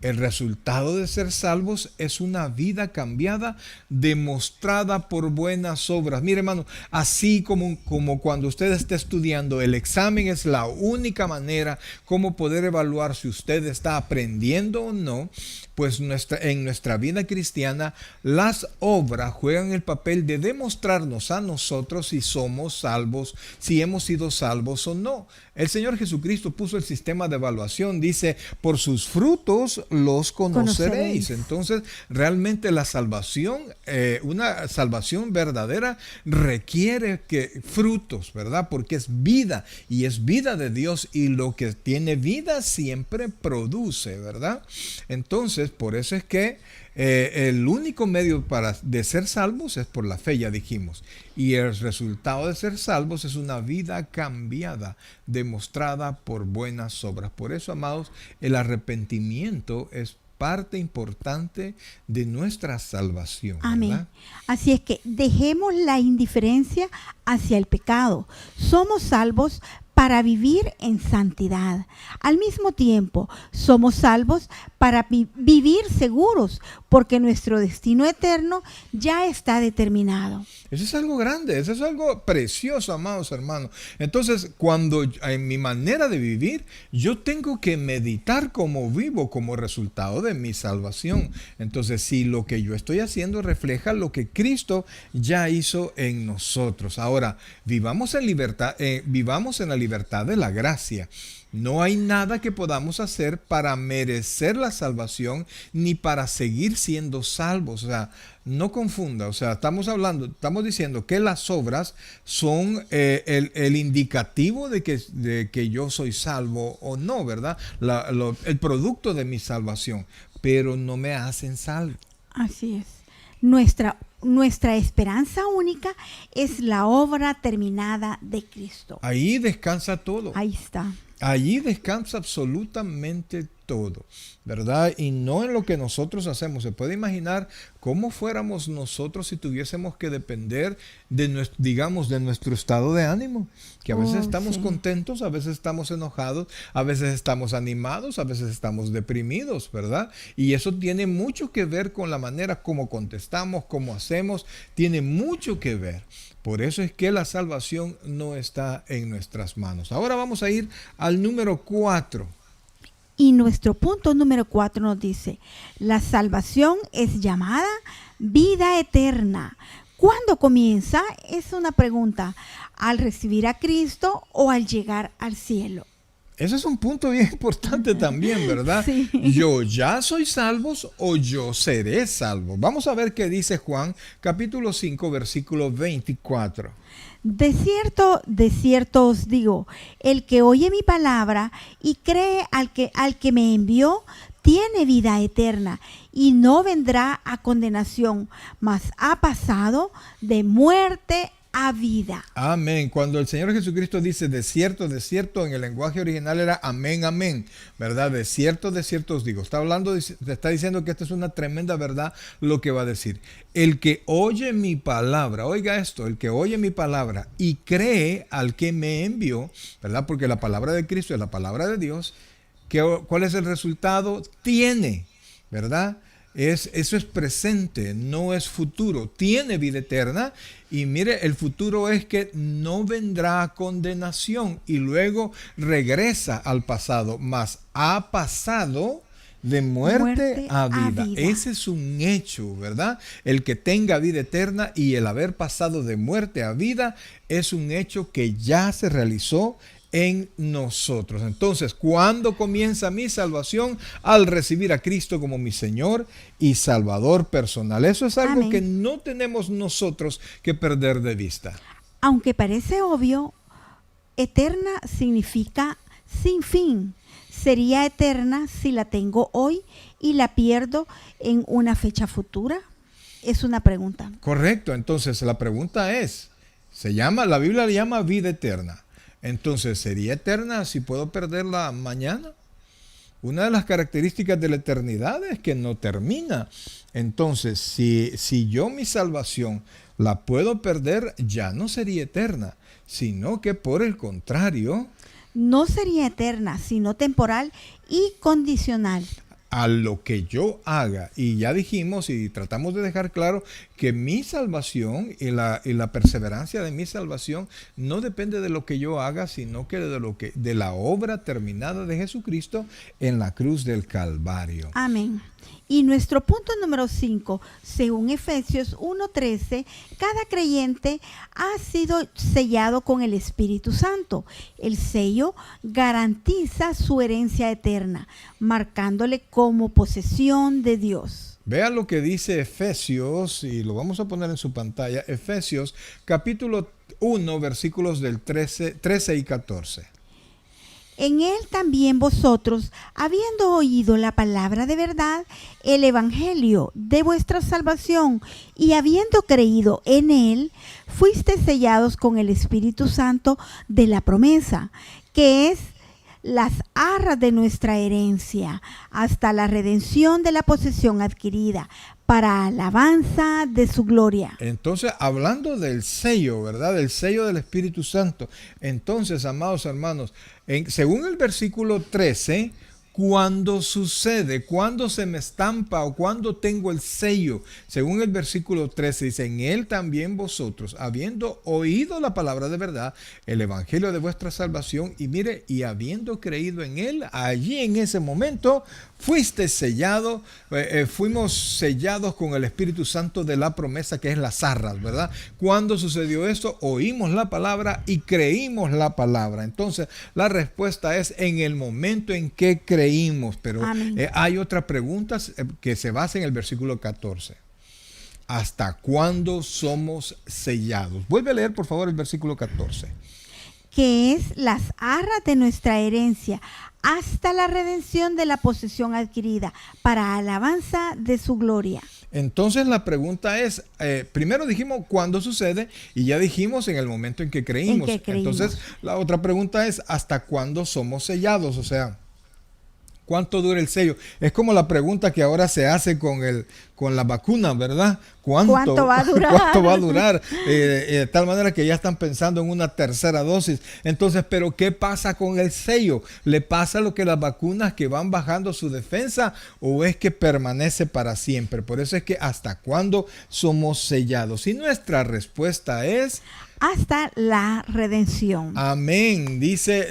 El resultado de ser salvos es una vida cambiada, demostrada por buenas obras. Mire, hermano, así como cuando usted esté estudiando, el examen es la única manera como poder evaluar si usted está aprendiendo o no. Pues en nuestra vida cristiana, las obras juegan el papel de demostrarnos a nosotros si somos salvos, si hemos sido salvos o no. El Señor Jesucristo puso el sistema de evaluación, dice, por sus frutos los conoceréis. Entonces, realmente la salvación, una salvación verdadera, requiere frutos, ¿verdad? Porque es vida, y es vida de Dios, y lo que tiene vida siempre produce, ¿verdad? Entonces, por eso es que el único medio de ser salvos es por la fe, ya dijimos. Y el resultado de ser salvos es una vida cambiada, demostrada por buenas obras. Por eso, amados, el arrepentimiento es parte importante de nuestra salvación, ¿verdad? Amén. Así es que dejemos la indiferencia hacia el pecado. Somos salvos para vivir en santidad. Al mismo tiempo, somos salvos para vivir seguros, porque nuestro destino eterno ya está determinado. Eso es algo grande, eso es algo precioso, amados hermanos. Entonces, cuando en mi manera de vivir, yo tengo que meditar cómo vivo como resultado de mi salvación. Entonces, si lo que yo estoy haciendo refleja lo que Cristo ya hizo en nosotros. Ahora, vivamos en libertad, vivamos en la libertad de la gracia. No hay nada que podamos hacer para merecer la salvación ni para seguir siendo salvos. O sea, no confunda. O sea, estamos diciendo que las obras son el indicativo de que yo soy salvo o no, ¿verdad? El producto de mi salvación, pero no me hacen salvo. Así es. Nuestra esperanza única es la obra terminada de Cristo. Ahí descansa todo. Ahí está. Allí descansa absolutamente todo, ¿verdad? Y no en lo que nosotros hacemos. Se puede imaginar cómo fuéramos nosotros si tuviésemos que depender de nuestro estado de ánimo, que a veces estamos contentos, a veces estamos enojados, a veces estamos animados, a veces estamos deprimidos, ¿verdad? Y eso tiene mucho que ver con la manera como contestamos, cómo hacemos, tiene mucho que ver. Por eso es que la salvación no está en nuestras manos. Ahora vamos a ir al número 4. Y nuestro punto número 4 nos dice, la salvación es llamada vida eterna. ¿Cuándo comienza? Es una pregunta. ¿Al recibir a Cristo o al llegar al cielo? Ese es un punto bien importante también, ¿verdad? Sí. ¿Yo ya soy salvo o yo seré salvo? Vamos a ver qué dice Juan, capítulo 5, versículo 24. De cierto os digo, el que oye mi palabra y cree al que me envió, tiene vida eterna y no vendrá a condenación, mas ha pasado de muerte a vida. Amén. Cuando el Señor Jesucristo dice de cierto, en el lenguaje original era amén, amén, ¿verdad? De cierto os digo. Está diciendo que esta es una tremenda verdad lo que va a decir. El que oye mi palabra, oiga esto, el que oye mi palabra y cree al que me envió, ¿verdad? Porque la palabra de Cristo es la palabra de Dios. ¿Cuál es el resultado? Tiene, ¿verdad? Eso es presente, no es futuro. Tiene vida eterna y mire, el futuro es que no vendrá a condenación y luego regresa al pasado, mas ha pasado de muerte a vida. Ese es un hecho, ¿verdad? El que tenga vida eterna y el haber pasado de muerte a vida es un hecho que ya se realizó en nosotros. Entonces, ¿cuándo comienza mi salvación? Al recibir a Cristo como mi Señor y Salvador personal. Eso es algo que no tenemos nosotros que perder de vista. Aunque parece obvio, eterna significa sin fin. ¿Sería eterna si la tengo hoy y la pierdo en una fecha futura? Es una pregunta. Correcto. Entonces, la pregunta es, la Biblia le llama vida eterna. Entonces, ¿sería eterna si puedo perderla mañana? Una de las características de la eternidad es que no termina. Entonces, si yo mi salvación la puedo perder, ya no sería eterna, sino que por el contrario, no sería eterna, sino temporal y condicional. A lo que yo haga. Y ya dijimos y tratamos de dejar claro que mi salvación y la perseverancia de mi salvación no depende de lo que yo haga, sino que de la obra terminada de Jesucristo en la cruz del Calvario. Amén. Y nuestro punto número 5, según Efesios 1:13, cada creyente ha sido sellado con el Espíritu Santo. El sello garantiza su herencia eterna, marcándole como posesión de Dios. Vea lo que dice Efesios, y lo vamos a poner en su pantalla, Efesios capítulo 1, versículos del 13 y 14. En él también vosotros, habiendo oído la palabra de verdad, el evangelio de vuestra salvación, y habiendo creído en él, fuisteis sellados con el Espíritu Santo de la promesa, que es las arras de nuestra herencia, hasta la redención de la posesión adquirida, para alabanza de su gloria. Entonces, hablando del sello, ¿verdad? Del sello del Espíritu Santo. Entonces, amados hermanos, según el versículo 13, Cuando sucede, cuando se me estampa o cuando tengo el sello, según el versículo 13 dice, en él también vosotros, habiendo oído la palabra de verdad, el evangelio de vuestra salvación, y mire, y habiendo creído en él, allí en ese momento fuiste sellado, fuimos sellados con el Espíritu Santo de la promesa, que es las arras, ¿verdad? Cuando sucedió esto, oímos la palabra y creímos la palabra. Entonces, la respuesta es en el momento en que creímos, pero hay otra pregunta que se basa en el versículo 14. ¿Hasta cuándo somos sellados? Vuelve a leer, por favor, el versículo 14. Que es las arras de nuestra herencia, hasta la redención de la posesión adquirida, para alabanza de su gloria. Entonces la pregunta es, primero dijimos cuándo sucede y ya dijimos en el momento en que creímos. Entonces la otra pregunta es, ¿hasta cuándo somos sellados? O sea, ¿cuánto dura el sello? Es como la pregunta que ahora se hace con la vacuna, ¿verdad? ¿Cuánto va a durar? ¿Cuánto va a durar? De tal manera que ya están pensando en una tercera dosis. Entonces, ¿pero qué pasa con el sello? ¿Le pasa lo que las vacunas que van bajando su defensa o es que permanece para siempre? Por eso es que ¿hasta cuándo somos sellados? Y nuestra respuesta es... hasta la redención. Amén. Dice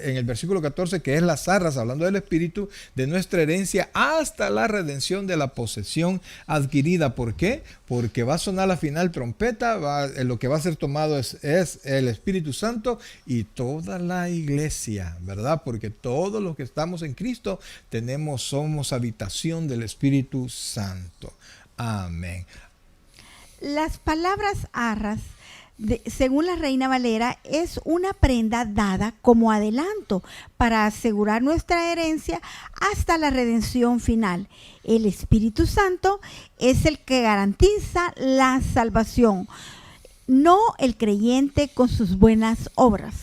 en el versículo 14 que es las arras, hablando del Espíritu, de nuestra herencia hasta la redención de la posesión adquirida. ¿Por qué? Porque va a sonar la final trompeta, lo que va a ser tomado es el Espíritu Santo y toda la iglesia, ¿verdad? Porque todos los que estamos en Cristo somos habitación del Espíritu Santo. Amén. Las palabras arras, según la Reina Valera, es una prenda dada como adelanto para asegurar nuestra herencia hasta la redención final. El Espíritu Santo es el que garantiza la salvación, no el creyente con sus buenas obras.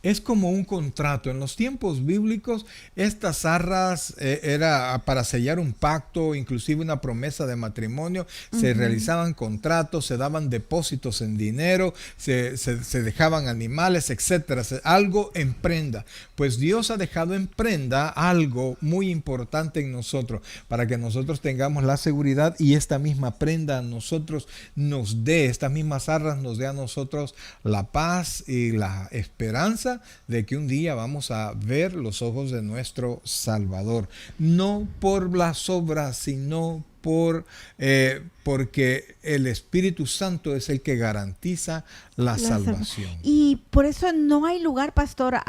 Es como un contrato. En los tiempos bíblicos, estas arras era para sellar un pacto, inclusive una promesa de matrimonio. Se realizaban contratos, se daban depósitos en dinero, se dejaban animales, etcétera. Algo en prenda. Pues Dios ha dejado en prenda algo muy importante en nosotros, para que nosotros tengamos la seguridad y esta misma prenda a nosotros nos dé, estas mismas arras nos dé a nosotros la paz y la esperanza de que un día vamos a ver los ojos de nuestro Salvador, no por las obras, sino porque el Espíritu Santo es el que garantiza la salvación. Y por eso no hay lugar, pastor,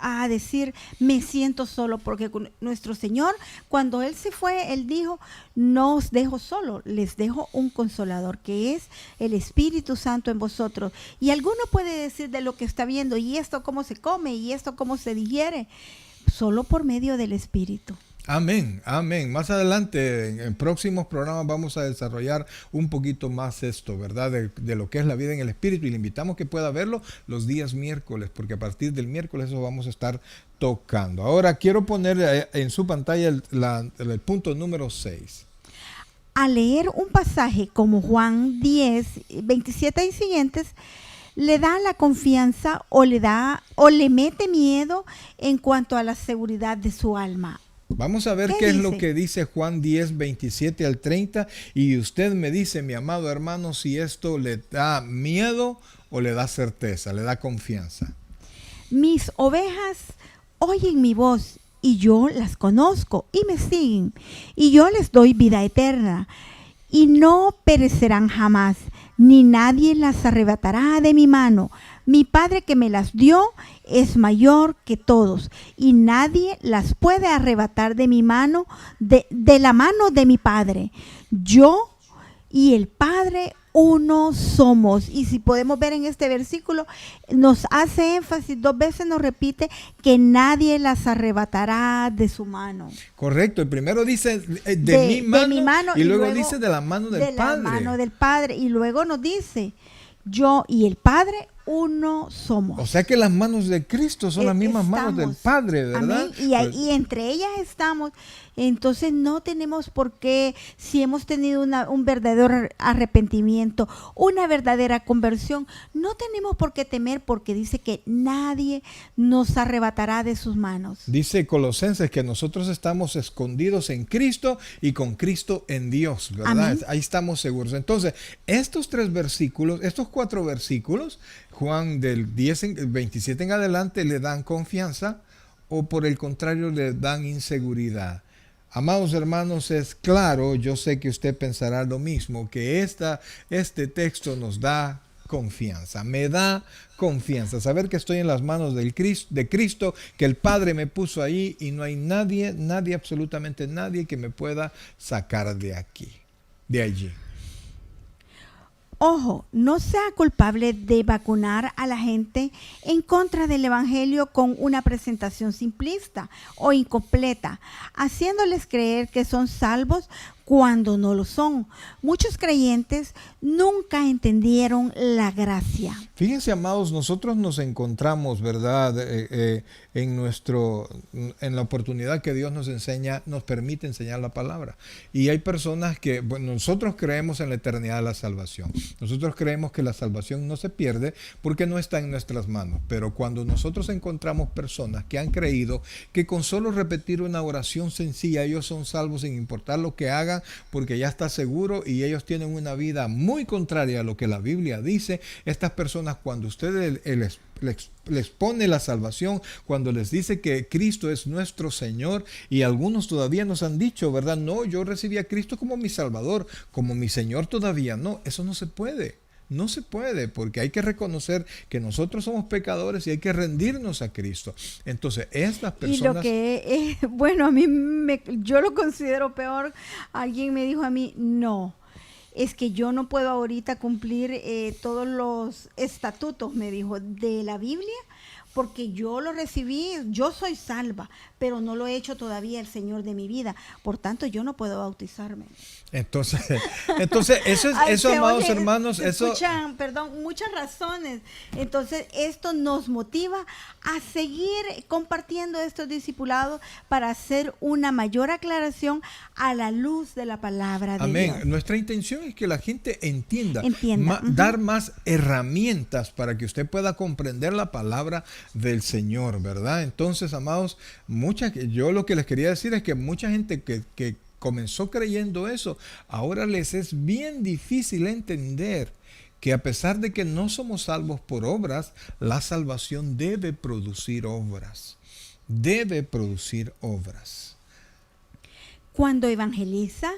a decir me siento solo, porque nuestro Señor, cuando Él se fue, Él dijo, no os dejo solo, les dejo un consolador, que es el Espíritu Santo en vosotros. Y alguno puede decir de lo que está viendo, y esto cómo se come, y esto cómo se digiere, solo por medio del Espíritu. Amén, amén. Más adelante, en próximos programas vamos a desarrollar un poquito más esto, ¿verdad? De lo que es la vida en el Espíritu, y le invitamos que pueda verlo los días miércoles, porque a partir del miércoles eso vamos a estar tocando. Ahora quiero poner en su pantalla el punto número 6. Al leer un pasaje como Juan 10, 27 y siguientes, le da la confianza o le mete miedo en cuanto a la seguridad de su alma. Vamos a ver qué es lo que dice Juan 10, 27 al 30. Y usted me dice, mi amado hermano, si esto le da miedo o le da certeza, le da confianza. Mis ovejas oyen mi voz y yo las conozco y me siguen. Y yo les doy vida eterna y no perecerán jamás, ni nadie las arrebatará de mi mano. Mi Padre que me las dio es mayor que todos y nadie las puede arrebatar de mi mano, de la mano de mi Padre. Yo y el Padre uno somos. Y si podemos ver en este versículo, nos hace énfasis, 2 veces nos repite que nadie las arrebatará de su mano. Correcto, el primero dice de mi mano y luego dice de la mano del Padre. De la mano del Padre, y luego nos dice, yo y el Padre uno somos. O sea que las manos de Cristo son las mismas manos del Padre, ¿verdad? Amén. Y entre ellas estamos. Entonces no tenemos por qué, si hemos tenido un verdadero arrepentimiento, una verdadera conversión, no tenemos por qué temer, porque dice que nadie nos arrebatará de sus manos. Dice Colosenses que nosotros estamos escondidos en Cristo y con Cristo en Dios, ¿verdad? Amén. Ahí estamos seguros. Entonces, estos 4 versículos, Juan del 27 en adelante, le dan confianza, o por el contrario le dan inseguridad. Amados hermanos, es claro, yo sé que usted pensará lo mismo, que este texto nos da confianza, me da confianza, saber que estoy en las manos de Cristo, que el Padre me puso ahí y no hay nadie, absolutamente nadie que me pueda sacar de allí. Ojo, no sea culpable de vacunar a la gente en contra del Evangelio con una presentación simplista o incompleta, haciéndoles creer que son salvos cuando no lo son. Muchos creyentes nunca entendieron la gracia. Fíjense, amados, nosotros nos encontramos, ¿verdad? En la oportunidad que Dios nos permite enseñar la palabra. Y hay personas que, bueno, nosotros creemos en la eternidad de la salvación. Nosotros creemos que la salvación no se pierde porque no está en nuestras manos. Pero cuando nosotros encontramos personas que han creído que con solo repetir una oración sencilla ellos son salvos sin importar lo que hagan, porque ya está seguro, y ellos tienen una vida muy contraria a lo que la Biblia dice, estas personas, cuando ustedes les pone la salvación, cuando les dice que Cristo es nuestro Señor, y algunos todavía nos han dicho, ¿verdad? No, yo recibí a Cristo como mi Salvador, como mi Señor todavía no, eso no se puede. No se puede, porque hay que reconocer que nosotros somos pecadores y hay que rendirnos a Cristo. Entonces, estas personas... Y lo que, bueno, yo lo considero peor. Alguien me dijo a mí, no, es que yo no puedo ahorita cumplir todos los estatutos, me dijo, de la Biblia, porque yo lo recibí, yo soy salva, pero no lo he hecho todavía el Señor de mi vida. Por tanto, yo no puedo bautizarme. Entonces eso, amados hermanos, escuchan, muchas razones. Entonces, esto nos motiva a seguir compartiendo estos discipulados para hacer una mayor aclaración a la luz de la palabra de Amén. Dios. Nuestra intención es que la gente entienda. Uh-huh. Dar más herramientas para que usted pueda comprender la palabra del Señor, ¿verdad? Entonces, amados, yo lo que les quería decir es que mucha gente que comenzó creyendo eso, ahora les es bien difícil entender que a pesar de que no somos salvos por obras, la salvación debe producir obras. Debe producir obras. Cuando evangeliza,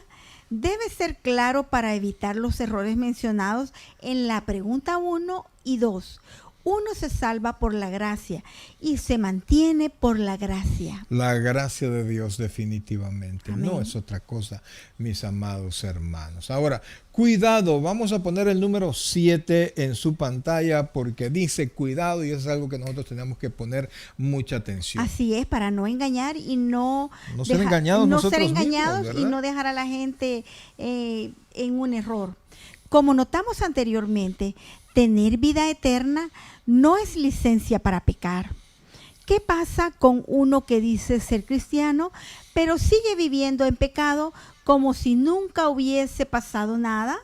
debe ser claro para evitar los errores mencionados en la pregunta 1 y 2. Uno se salva por la gracia y se mantiene por la gracia. La gracia de Dios, definitivamente. Amén. No es otra cosa, mis amados hermanos. Ahora, cuidado, vamos a poner el número 7 en su pantalla porque dice cuidado, y eso es algo que nosotros tenemos que poner mucha atención. Así es, para no engañar y no ser engañados mismos, y no dejar a la gente en un error. Como notamos anteriormente, tener vida eterna no es licencia para pecar. ¿Qué pasa con uno que dice ser cristiano, pero sigue viviendo en pecado como si nunca hubiese pasado nada?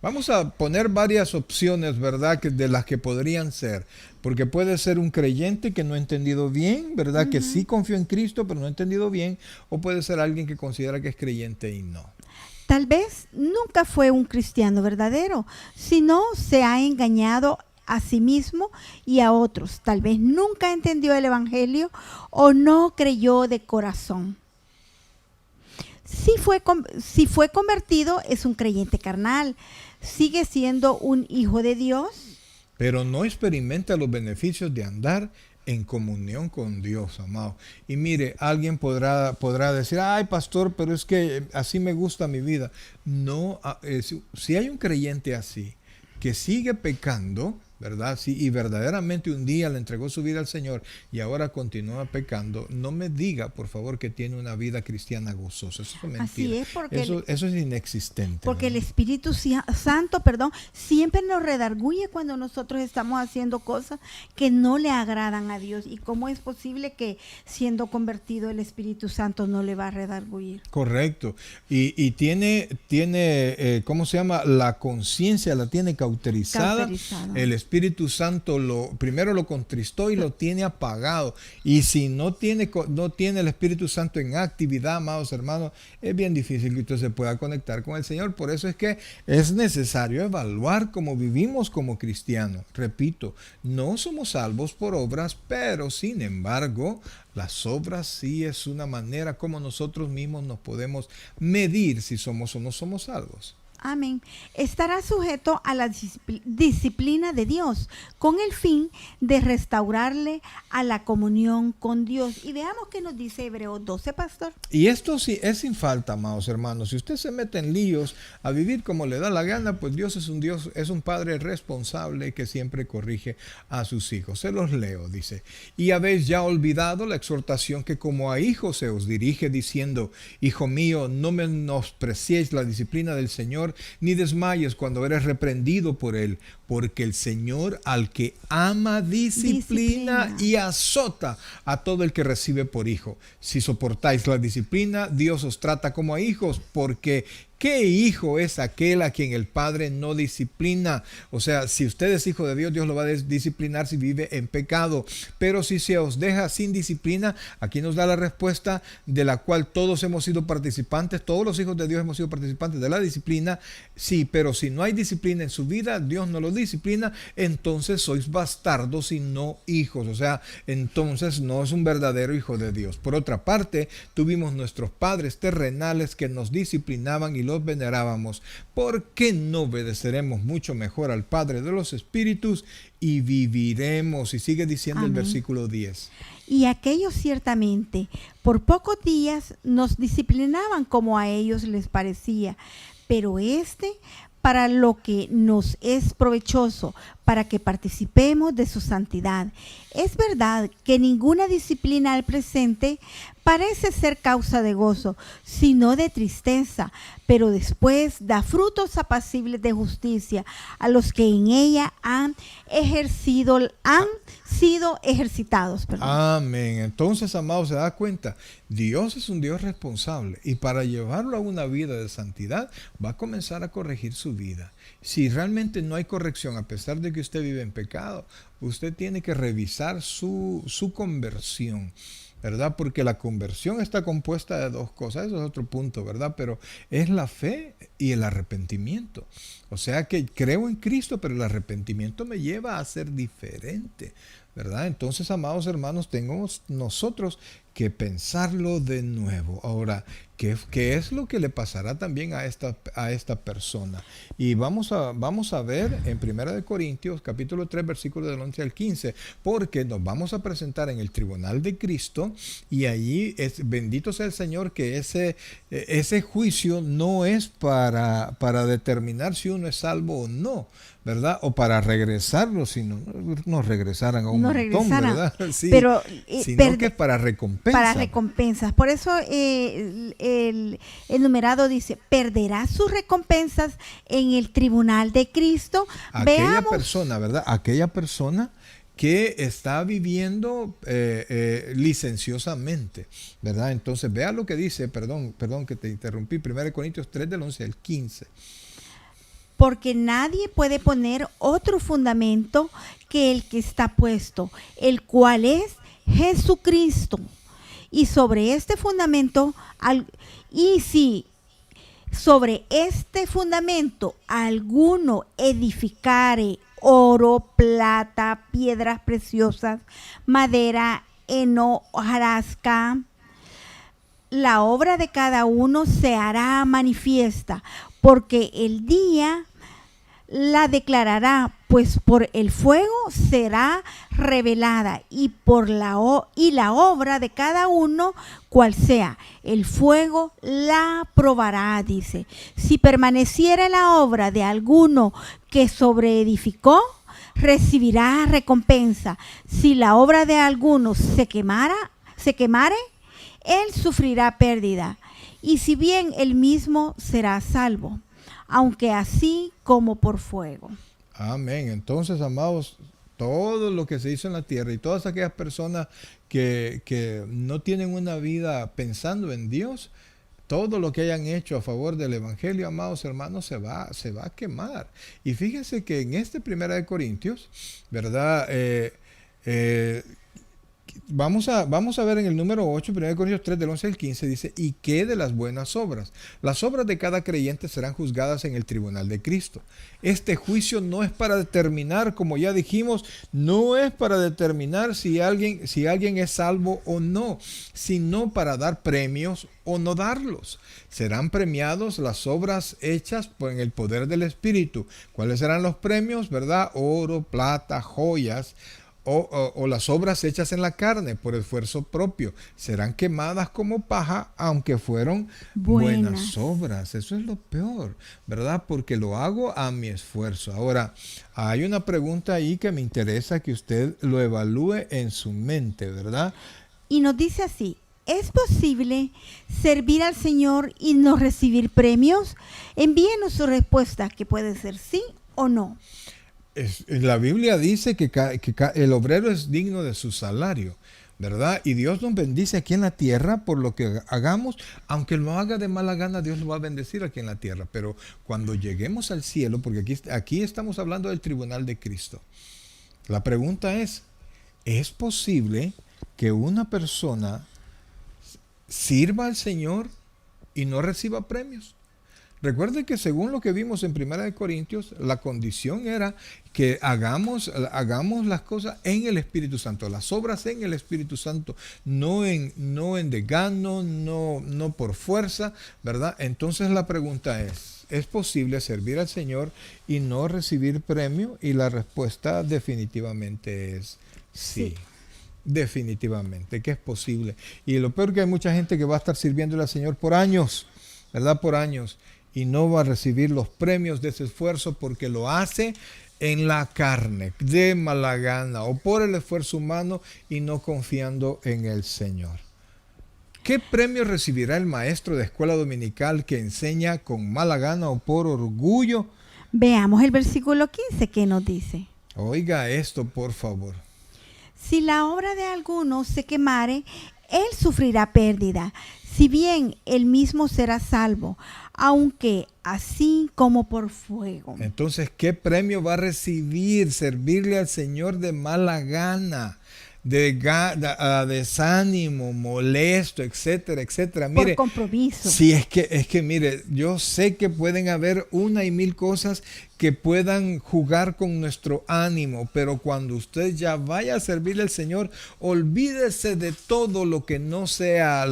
Vamos a poner varias opciones, ¿verdad? De las que podrían ser. Porque puede ser un creyente que no ha entendido bien, ¿verdad? Uh-huh. Que sí confió en Cristo, pero no ha entendido bien. O puede ser alguien que considera que es creyente y no. Tal vez nunca fue un cristiano verdadero, sino se ha engañado a sí mismo y a otros. Tal vez nunca entendió el Evangelio o no creyó de corazón. Si fue convertido, es un creyente carnal. Sigue siendo un hijo de Dios. Pero no experimenta los beneficios de andar en comunión con Dios, amado. Y mire, alguien podrá decir, ay, pastor, pero es que así me gusta mi vida. No, si hay un creyente así, que sigue pecando, ¿verdad? Sí, y verdaderamente un día le entregó su vida al Señor y ahora continúa pecando, no me diga, por favor, que tiene una vida cristiana gozosa. Eso es mentira. Así es, porque eso es inexistente. porque el ¿verdad? Espíritu Santo, perdón, siempre nos redarguye cuando nosotros estamos haciendo cosas que no le agradan a Dios. ¿Y cómo es posible que siendo convertido el Espíritu Santo no le va a redarguir? Correcto. Y tiene ¿cómo se llama? La conciencia la tiene cauterizada. El Espíritu Santo primero lo contristó y lo tiene apagado. Y si no tiene el Espíritu Santo en actividad, amados hermanos, es bien difícil que usted se pueda conectar con el Señor. Por eso es que es necesario evaluar cómo vivimos como cristianos. Repito, no somos salvos por obras, pero sin embargo, las obras sí es una manera como nosotros mismos nos podemos medir si somos o no somos salvos. Amén. Estará sujeto a la disciplina de Dios con el fin de restaurarle a la comunión con Dios. Y veamos qué nos dice Hebreos 12, pastor. Y esto sí es sin falta, amados hermanos. Si usted se mete en líos a vivir como le da la gana, pues Dios, es un Padre responsable que siempre corrige a sus hijos. Se los leo, dice. Y habéis ya olvidado la exhortación que como a hijos se os dirige diciendo, hijo mío, no menospreciéis la disciplina del Señor, ni desmayes cuando eres reprendido por él, porque el Señor al que ama disciplina y azota a todo el que recibe por hijo. Si soportáis la disciplina, Dios os trata como a hijos, porque ¿qué hijo es aquel a quien el Padre no disciplina? O sea, si usted es hijo de Dios, Dios lo va a disciplinar si vive en pecado. Pero si se os deja sin disciplina, aquí nos da la respuesta de la cual todos hemos sido participantes, todos los hijos de Dios hemos sido participantes de la disciplina. Sí, pero si no hay disciplina en su vida, Dios no lo disciplina, entonces sois bastardos y no hijos. O sea, entonces no es un verdadero hijo de Dios. Por otra parte, tuvimos nuestros padres terrenales que nos disciplinaban y los venerábamos. ¿Por qué no obedeceremos mucho mejor al Padre de los Espíritus y viviremos? Y sigue diciendo el versículo 10. Y aquellos ciertamente por pocos días nos disciplinaban como a ellos les parecía, pero para lo que nos es provechoso, para que participemos de su santidad. Es verdad que ninguna disciplina al presente parece ser causa de gozo, sino de tristeza, pero después da frutos apacibles de justicia a los que en ella han sido ejercitados. Perdón. Amén. Entonces, amados, se da cuenta, Dios es un Dios responsable y para llevarlo a una vida de santidad va a comenzar a corregir su vida. Si realmente no hay corrección, a pesar de que usted vive en pecado, usted tiene que revisar su conversión, ¿verdad? Porque la conversión está compuesta de dos cosas, eso es otro punto, ¿verdad? Pero es la fe y el arrepentimiento. O sea que creo en Cristo, pero el arrepentimiento me lleva a ser diferente, ¿verdad? Entonces, amados hermanos, tenemos nosotros que pensarlo de nuevo. Ahora, ¿qué es lo que le pasará también a esta persona? Y vamos a ver en 1 Corintios, capítulo 3, versículo del 11 al 15, porque nos vamos a presentar en el tribunal de Cristo y allí bendito sea el Señor que ese juicio no es para determinar si uno es salvo o no, ¿verdad? O para regresarlo, si no nos regresaran a un montón, ¿verdad? Sí, pero, sino que es para recompensas. Para recompensas. Por eso el numerado dice, perderá sus recompensas en el tribunal de Cristo. Aquella persona, ¿verdad? Aquella persona que está viviendo licenciosamente, ¿verdad? Entonces, vea lo que dice, perdón que te interrumpí, 1 Corintios 3 del 11 al 15. Porque nadie puede poner otro fundamento que el que está puesto, el cual es Jesucristo. Y sobre este fundamento, si sobre este fundamento alguno edificare oro, plata, piedras preciosas, madera, heno, hojarasca, la obra de cada uno se hará manifiesta, porque el día la declarará, pues por el fuego será revelada y la obra de cada uno, cual sea, el fuego la probará, dice. Si permaneciera la obra de alguno que sobreedificó, recibirá recompensa. Si la obra de alguno se quemare, él sufrirá pérdida. Y si bien él mismo será salvo, aunque así como por fuego. Amén. Entonces, amados, todo lo que se hizo en la tierra y todas aquellas personas que no tienen una vida pensando en Dios, todo lo que hayan hecho a favor del Evangelio, amados hermanos, se va a quemar. Y fíjense que en este 1 Corintios, ¿verdad? Vamos a ver en el número 8, 1 Corintios 3, del 11 al 15, dice, ¿y qué de las buenas obras? Las obras de cada creyente serán juzgadas en el tribunal de Cristo. Este juicio no es para determinar, como ya dijimos, no es para determinar si alguien es salvo o no, sino para dar premios o no darlos. Serán premiados las obras hechas por el poder del Espíritu. ¿Cuáles serán los premios? ¿Verdad? Oro, plata, joyas. O las obras hechas en la carne por esfuerzo propio serán quemadas como paja, aunque fueron buenas obras. Eso es lo peor, ¿verdad? Porque lo hago a mi esfuerzo. Ahora, hay una pregunta ahí que me interesa que usted lo evalúe en su mente, ¿verdad? Y nos dice así: ¿es posible servir al Señor y no recibir premios? Envíenos su respuesta, que puede ser sí o no. La Biblia dice que el obrero es digno de su salario, ¿verdad? Y Dios nos bendice aquí en la tierra por lo que hagamos. Aunque lo haga de mala gana, Dios lo va a bendecir aquí en la tierra. Pero cuando lleguemos al cielo, porque aquí estamos hablando del tribunal de Cristo, la pregunta ¿es posible que una persona sirva al Señor y no reciba premios? Recuerden que según lo que vimos en 1 Corintios, la condición era que hagamos las cosas en el Espíritu Santo, las obras en el Espíritu Santo, no en desgano, no por fuerza, ¿verdad? Entonces la pregunta ¿es posible servir al Señor y no recibir premio? Y la respuesta definitivamente es sí. Definitivamente, que es posible. Y lo peor que hay mucha gente que va a estar sirviéndole al Señor por años, ¿verdad? Por años. Y no va a recibir los premios de ese esfuerzo porque lo hace en la carne, de mala gana o por el esfuerzo humano y no confiando en el Señor. ¿Qué premio recibirá el maestro de escuela dominical que enseña con mala gana o por orgullo? Veamos el versículo 15 que nos dice. Oiga esto, por favor. Si la obra de alguno se quemare, él sufrirá pérdida. Si bien él mismo será salvo, aunque así como por fuego. Entonces, ¿qué premio va a recibir servirle al Señor de mala gana, de desánimo, molesto, etcétera, etcétera? Mire, por compromiso. Sí, es que mire, yo sé que pueden haber una y mil cosas que puedan jugar con nuestro ánimo, pero cuando usted ya vaya a servirle al Señor, olvídese de todo lo que no sea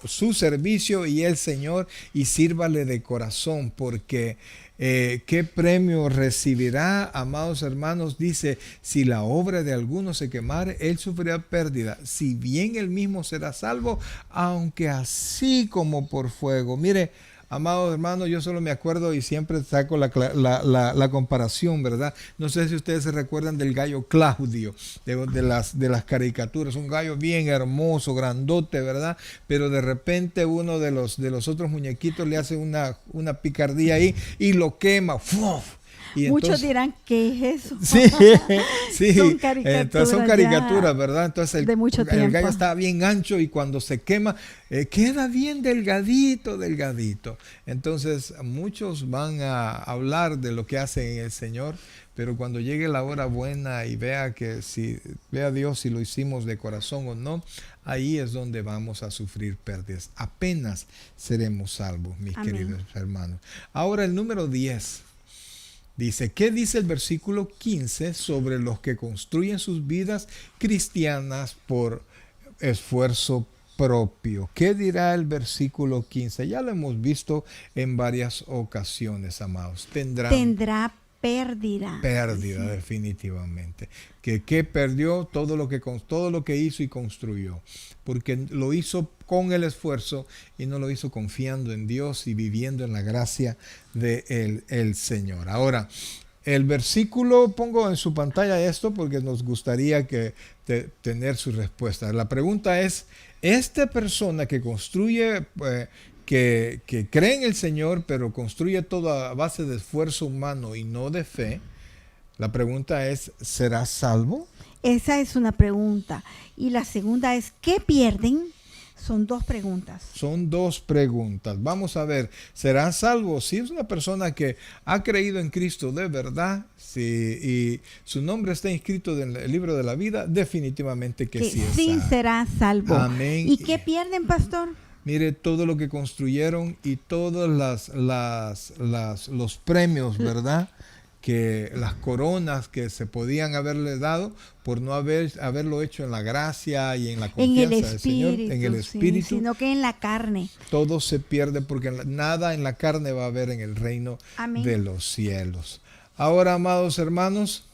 su servicio y el Señor, y sírvale de corazón, porque ¿qué premio recibirá, amados hermanos? Dice, si la obra de alguno se quemare, él sufrirá pérdida, si bien él mismo será salvo, aunque así como por fuego. Mire, amados hermanos, yo solo me acuerdo y siempre saco la comparación, ¿verdad? No sé si ustedes se recuerdan del gallo Claudio, de las caricaturas, un gallo bien hermoso, grandote, ¿verdad? Pero de repente uno de los otros muñequitos le hace una picardía ahí y lo quema. ¡Fuf! Y muchos dirán, ¿qué es eso? Sí, sí. Son caricaturas, entonces son caricaturas, ¿verdad? Entonces de mucho tiempo. El gallo está bien ancho y cuando se quema queda bien delgadito. Entonces muchos van a hablar de lo que hace el Señor, pero cuando llegue la hora buena y vea a Dios si lo hicimos de corazón o no, ahí es donde vamos a sufrir pérdidas. Apenas seremos salvos, mis Amén. queridos hermanos. Ahora el número 10. Dice, ¿qué dice el versículo 15 sobre los que construyen sus vidas cristianas por esfuerzo propio? ¿Qué dirá el versículo 15? Ya lo hemos visto en varias ocasiones, amados. Tendrá pérdida. Pérdida, definitivamente. ¿Qué perdió? Todo lo que hizo y construyó. Porque lo hizo con el esfuerzo y no lo hizo confiando en Dios y viviendo en la gracia del Señor. Ahora, El versículo, pongo en su pantalla esto porque nos gustaría tener su respuesta. La pregunta es, esta persona que construye, que cree en el Señor, pero construye todo a base de esfuerzo humano y no de fe, la pregunta es, ¿será salvo? Esa es una pregunta. Y la segunda es, ¿qué pierden? Son dos preguntas. Son dos preguntas. Vamos a ver, ¿será salvo? Si es una persona que ha creído en Cristo de verdad, sí, y su nombre está inscrito en el libro de la vida, definitivamente que sí es sí salvo. será salvo. Amén. ¿Y qué pierden, pastor? Mire todo lo que construyeron y todos los premios, ¿verdad? Que las coronas que se podían haberle dado por no haberlo hecho en la gracia y en la confianza del Señor, en el Espíritu, sí, sino que en la carne. Todo se pierde porque nada en la carne va a haber en el reino Amén. de los cielos. Ahora, amados hermanos,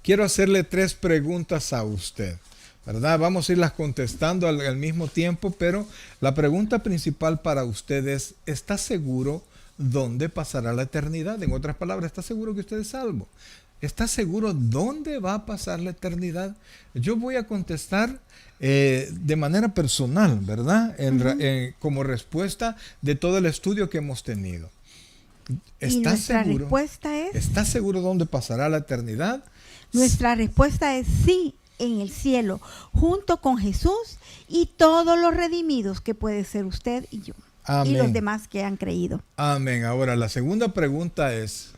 quiero hacerle 3 preguntas a usted, ¿verdad? Vamos a irlas contestando al mismo tiempo, pero la pregunta principal para usted es, ¿está seguro dónde pasará la eternidad? En otras palabras, ¿está seguro que usted es salvo? ¿Está seguro dónde va a pasar la eternidad? Yo voy a contestar de manera personal, ¿verdad? Como respuesta de todo el estudio que hemos tenido. ¿Y nuestra respuesta es? ¿Está seguro dónde pasará la eternidad? Nuestra respuesta es sí, en el cielo, junto con Jesús y todos los redimidos que puede ser usted y yo. Amén. Y los demás que han creído. Amén. Ahora, la segunda pregunta es,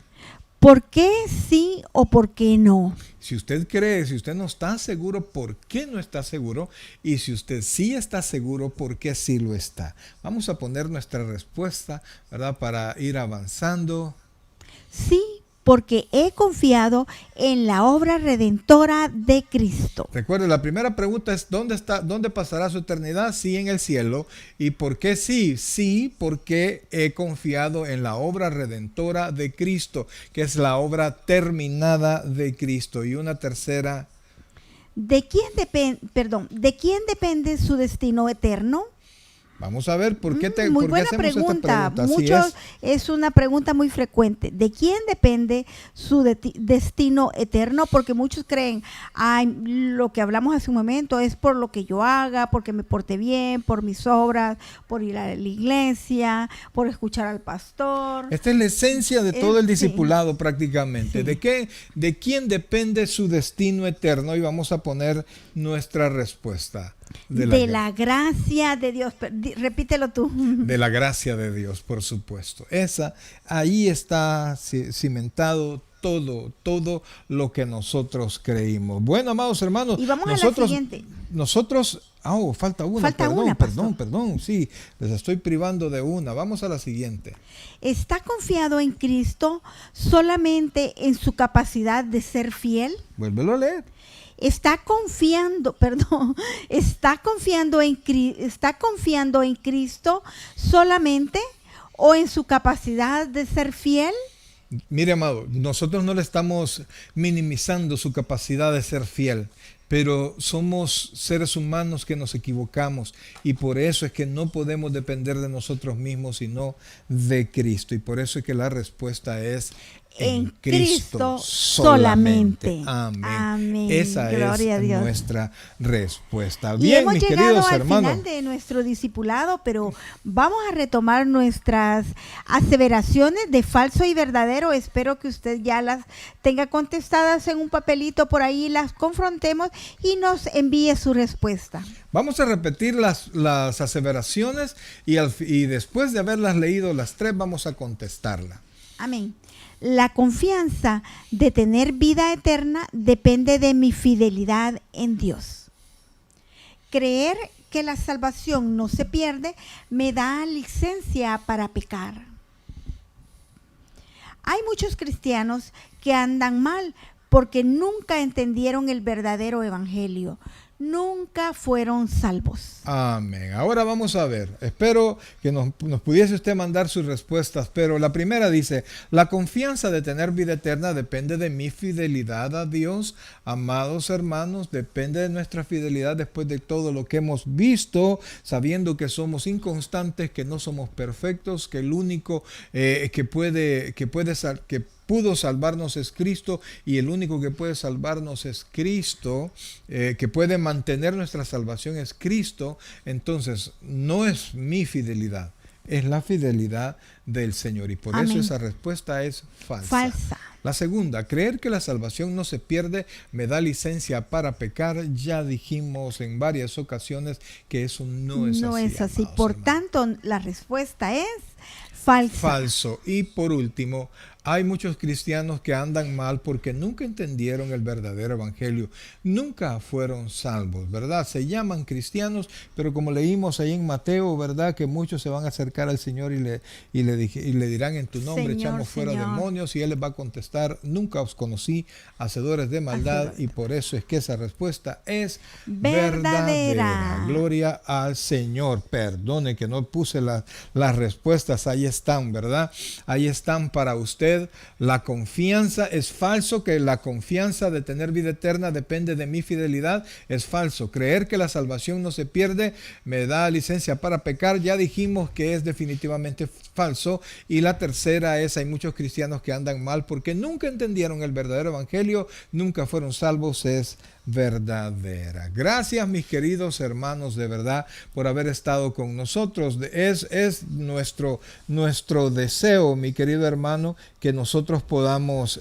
¿por qué sí o por qué no? Si usted cree, si usted no está seguro, ¿por qué no está seguro? Y si usted sí está seguro, ¿por qué sí lo está? Vamos a poner nuestra respuesta, ¿verdad? Para ir avanzando. Sí, porque he confiado en la obra redentora de Cristo. Recuerde, la primera pregunta es, ¿dónde pasará su eternidad? Sí, en el cielo. ¿Y por qué sí? Sí, porque he confiado en la obra redentora de Cristo, que es la obra terminada de Cristo. Y una tercera. ¿De quién depende su destino eterno? Vamos a ver, ¿por qué muy ¿por qué buena hacemos pregunta. esta pregunta? Es una pregunta muy frecuente. ¿De quién depende su destino eterno? Porque muchos creen, lo que hablamos hace un momento es por lo que yo haga, porque me porte bien, por mis obras, por ir a la iglesia, por escuchar al pastor. Esta es la esencia de todo el discipulado, sí, prácticamente. Sí. ¿De quién depende su destino eterno? Y vamos a poner nuestra respuesta. De la gracia de Dios. Repítelo tú. De la gracia de Dios, por supuesto. Ahí está cimentado todo lo que nosotros creímos. Bueno, amados hermanos. Y vamos a la siguiente. Falta una. Perdón. Sí, les estoy privando de una. Vamos a la siguiente. ¿Está confiado en Cristo solamente en su capacidad de ser fiel? Vuélvelo a leer. ¿Está confiando en Cristo solamente o en su capacidad de ser fiel? Mire, amado, nosotros no le estamos minimizando su capacidad de ser fiel, pero somos seres humanos que nos equivocamos y por eso es que no podemos depender de nosotros mismos, sino de Cristo. Y por eso es que la respuesta es en Cristo solamente. Amén. Esa Gloria es a Dios. Nuestra respuesta. Y Bien, hemos mis llegado queridos al hermanos. final de nuestro discipulado, pero vamos a retomar nuestras aseveraciones de falso y verdadero. Espero que usted ya las tenga contestadas en un papelito por ahí, las confrontemos y nos envíe su respuesta. Vamos a repetir las aseveraciones y después de haberlas leído las 3 vamos a contestarla. Amén. La confianza de tener vida eterna depende de mi fidelidad en Dios. Creer que la salvación no se pierde me da licencia para pecar. Hay muchos cristianos que andan mal porque nunca entendieron el verdadero evangelio. Nunca fueron salvos. Amén. Ahora vamos a ver. Espero que nos pudiese usted mandar sus respuestas, pero la primera dice, la confianza de tener vida eterna depende de mi fidelidad a Dios. Amados hermanos, depende de nuestra fidelidad después de todo lo que hemos visto, sabiendo que somos inconstantes, que no somos perfectos, que el único que pudo salvarnos es Cristo, y el único que puede salvarnos es Cristo, que puede mantener nuestra salvación es Cristo. Entonces no es mi fidelidad, es la fidelidad del Señor, y por Amén. eso esa respuesta es falsa. Falsa. La segunda, creer que la salvación no se pierde me da licencia para pecar. Ya dijimos en varias ocasiones que eso no es No así. es así. Amados Por hermanos. tanto, la respuesta es falsa. Falso. Y por último, hay muchos cristianos que andan mal porque nunca entendieron el verdadero evangelio, nunca fueron salvos, ¿verdad? Se llaman cristianos, pero como leímos ahí en Mateo, ¿verdad? Que muchos se van a acercar al Señor y le dirán: en tu nombre Señor, echamos fuera Señor. demonios, y Él les va a contestar: nunca os conocí, hacedores de maldad. Hacedores. Y por eso es que esa respuesta es Verdadera. verdadera. Gloria al Señor. Perdone que no puse las respuestas, ahí están, ¿verdad? Ahí están para usted. La confianza es falso, que la confianza de tener vida eterna depende de mi fidelidad, es falso. Creer que la salvación no se pierde me da licencia para pecar, ya dijimos que es definitivamente falso. Y la tercera es: hay muchos cristianos que andan mal porque nunca entendieron el verdadero evangelio, nunca fueron salvos, es verdadera. Gracias, mis queridos hermanos, de verdad, por haber estado con nosotros. Es nuestro deseo, mi querido hermano, que nosotros podamos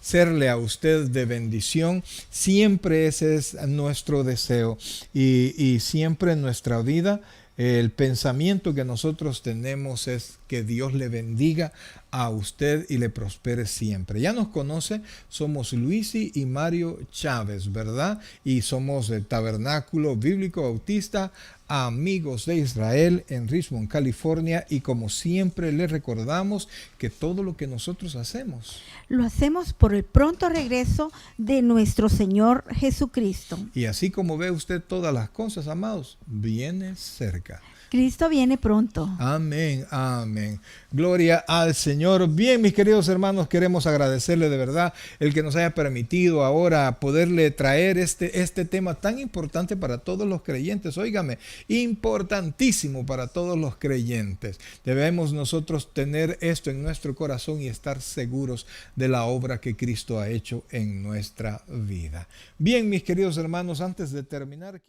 serle a usted de bendición. Siempre ese es nuestro deseo, y siempre en nuestra vida el pensamiento que nosotros tenemos es que Dios le bendiga a usted y le prospere siempre. Ya nos conoce, somos Luisi y Mario Chávez, ¿verdad? Y somos del Tabernáculo Bíblico Bautista Amigos de Israel en Richmond, California. Y como siempre les recordamos que todo lo que nosotros hacemos Lo hacemos por el pronto regreso de nuestro Señor Jesucristo. Y así como ve usted todas las cosas, amados, viene cerca. Cristo viene pronto. Amén, amén. Gloria al Señor. Bien, mis queridos hermanos, queremos agradecerle de verdad el que nos haya permitido ahora poderle traer este tema tan importante para todos los creyentes. Óigame, importantísimo para todos los creyentes. Debemos nosotros tener esto en nuestro corazón y estar seguros de la obra que Cristo ha hecho en nuestra vida. Bien, mis queridos hermanos, antes de terminar,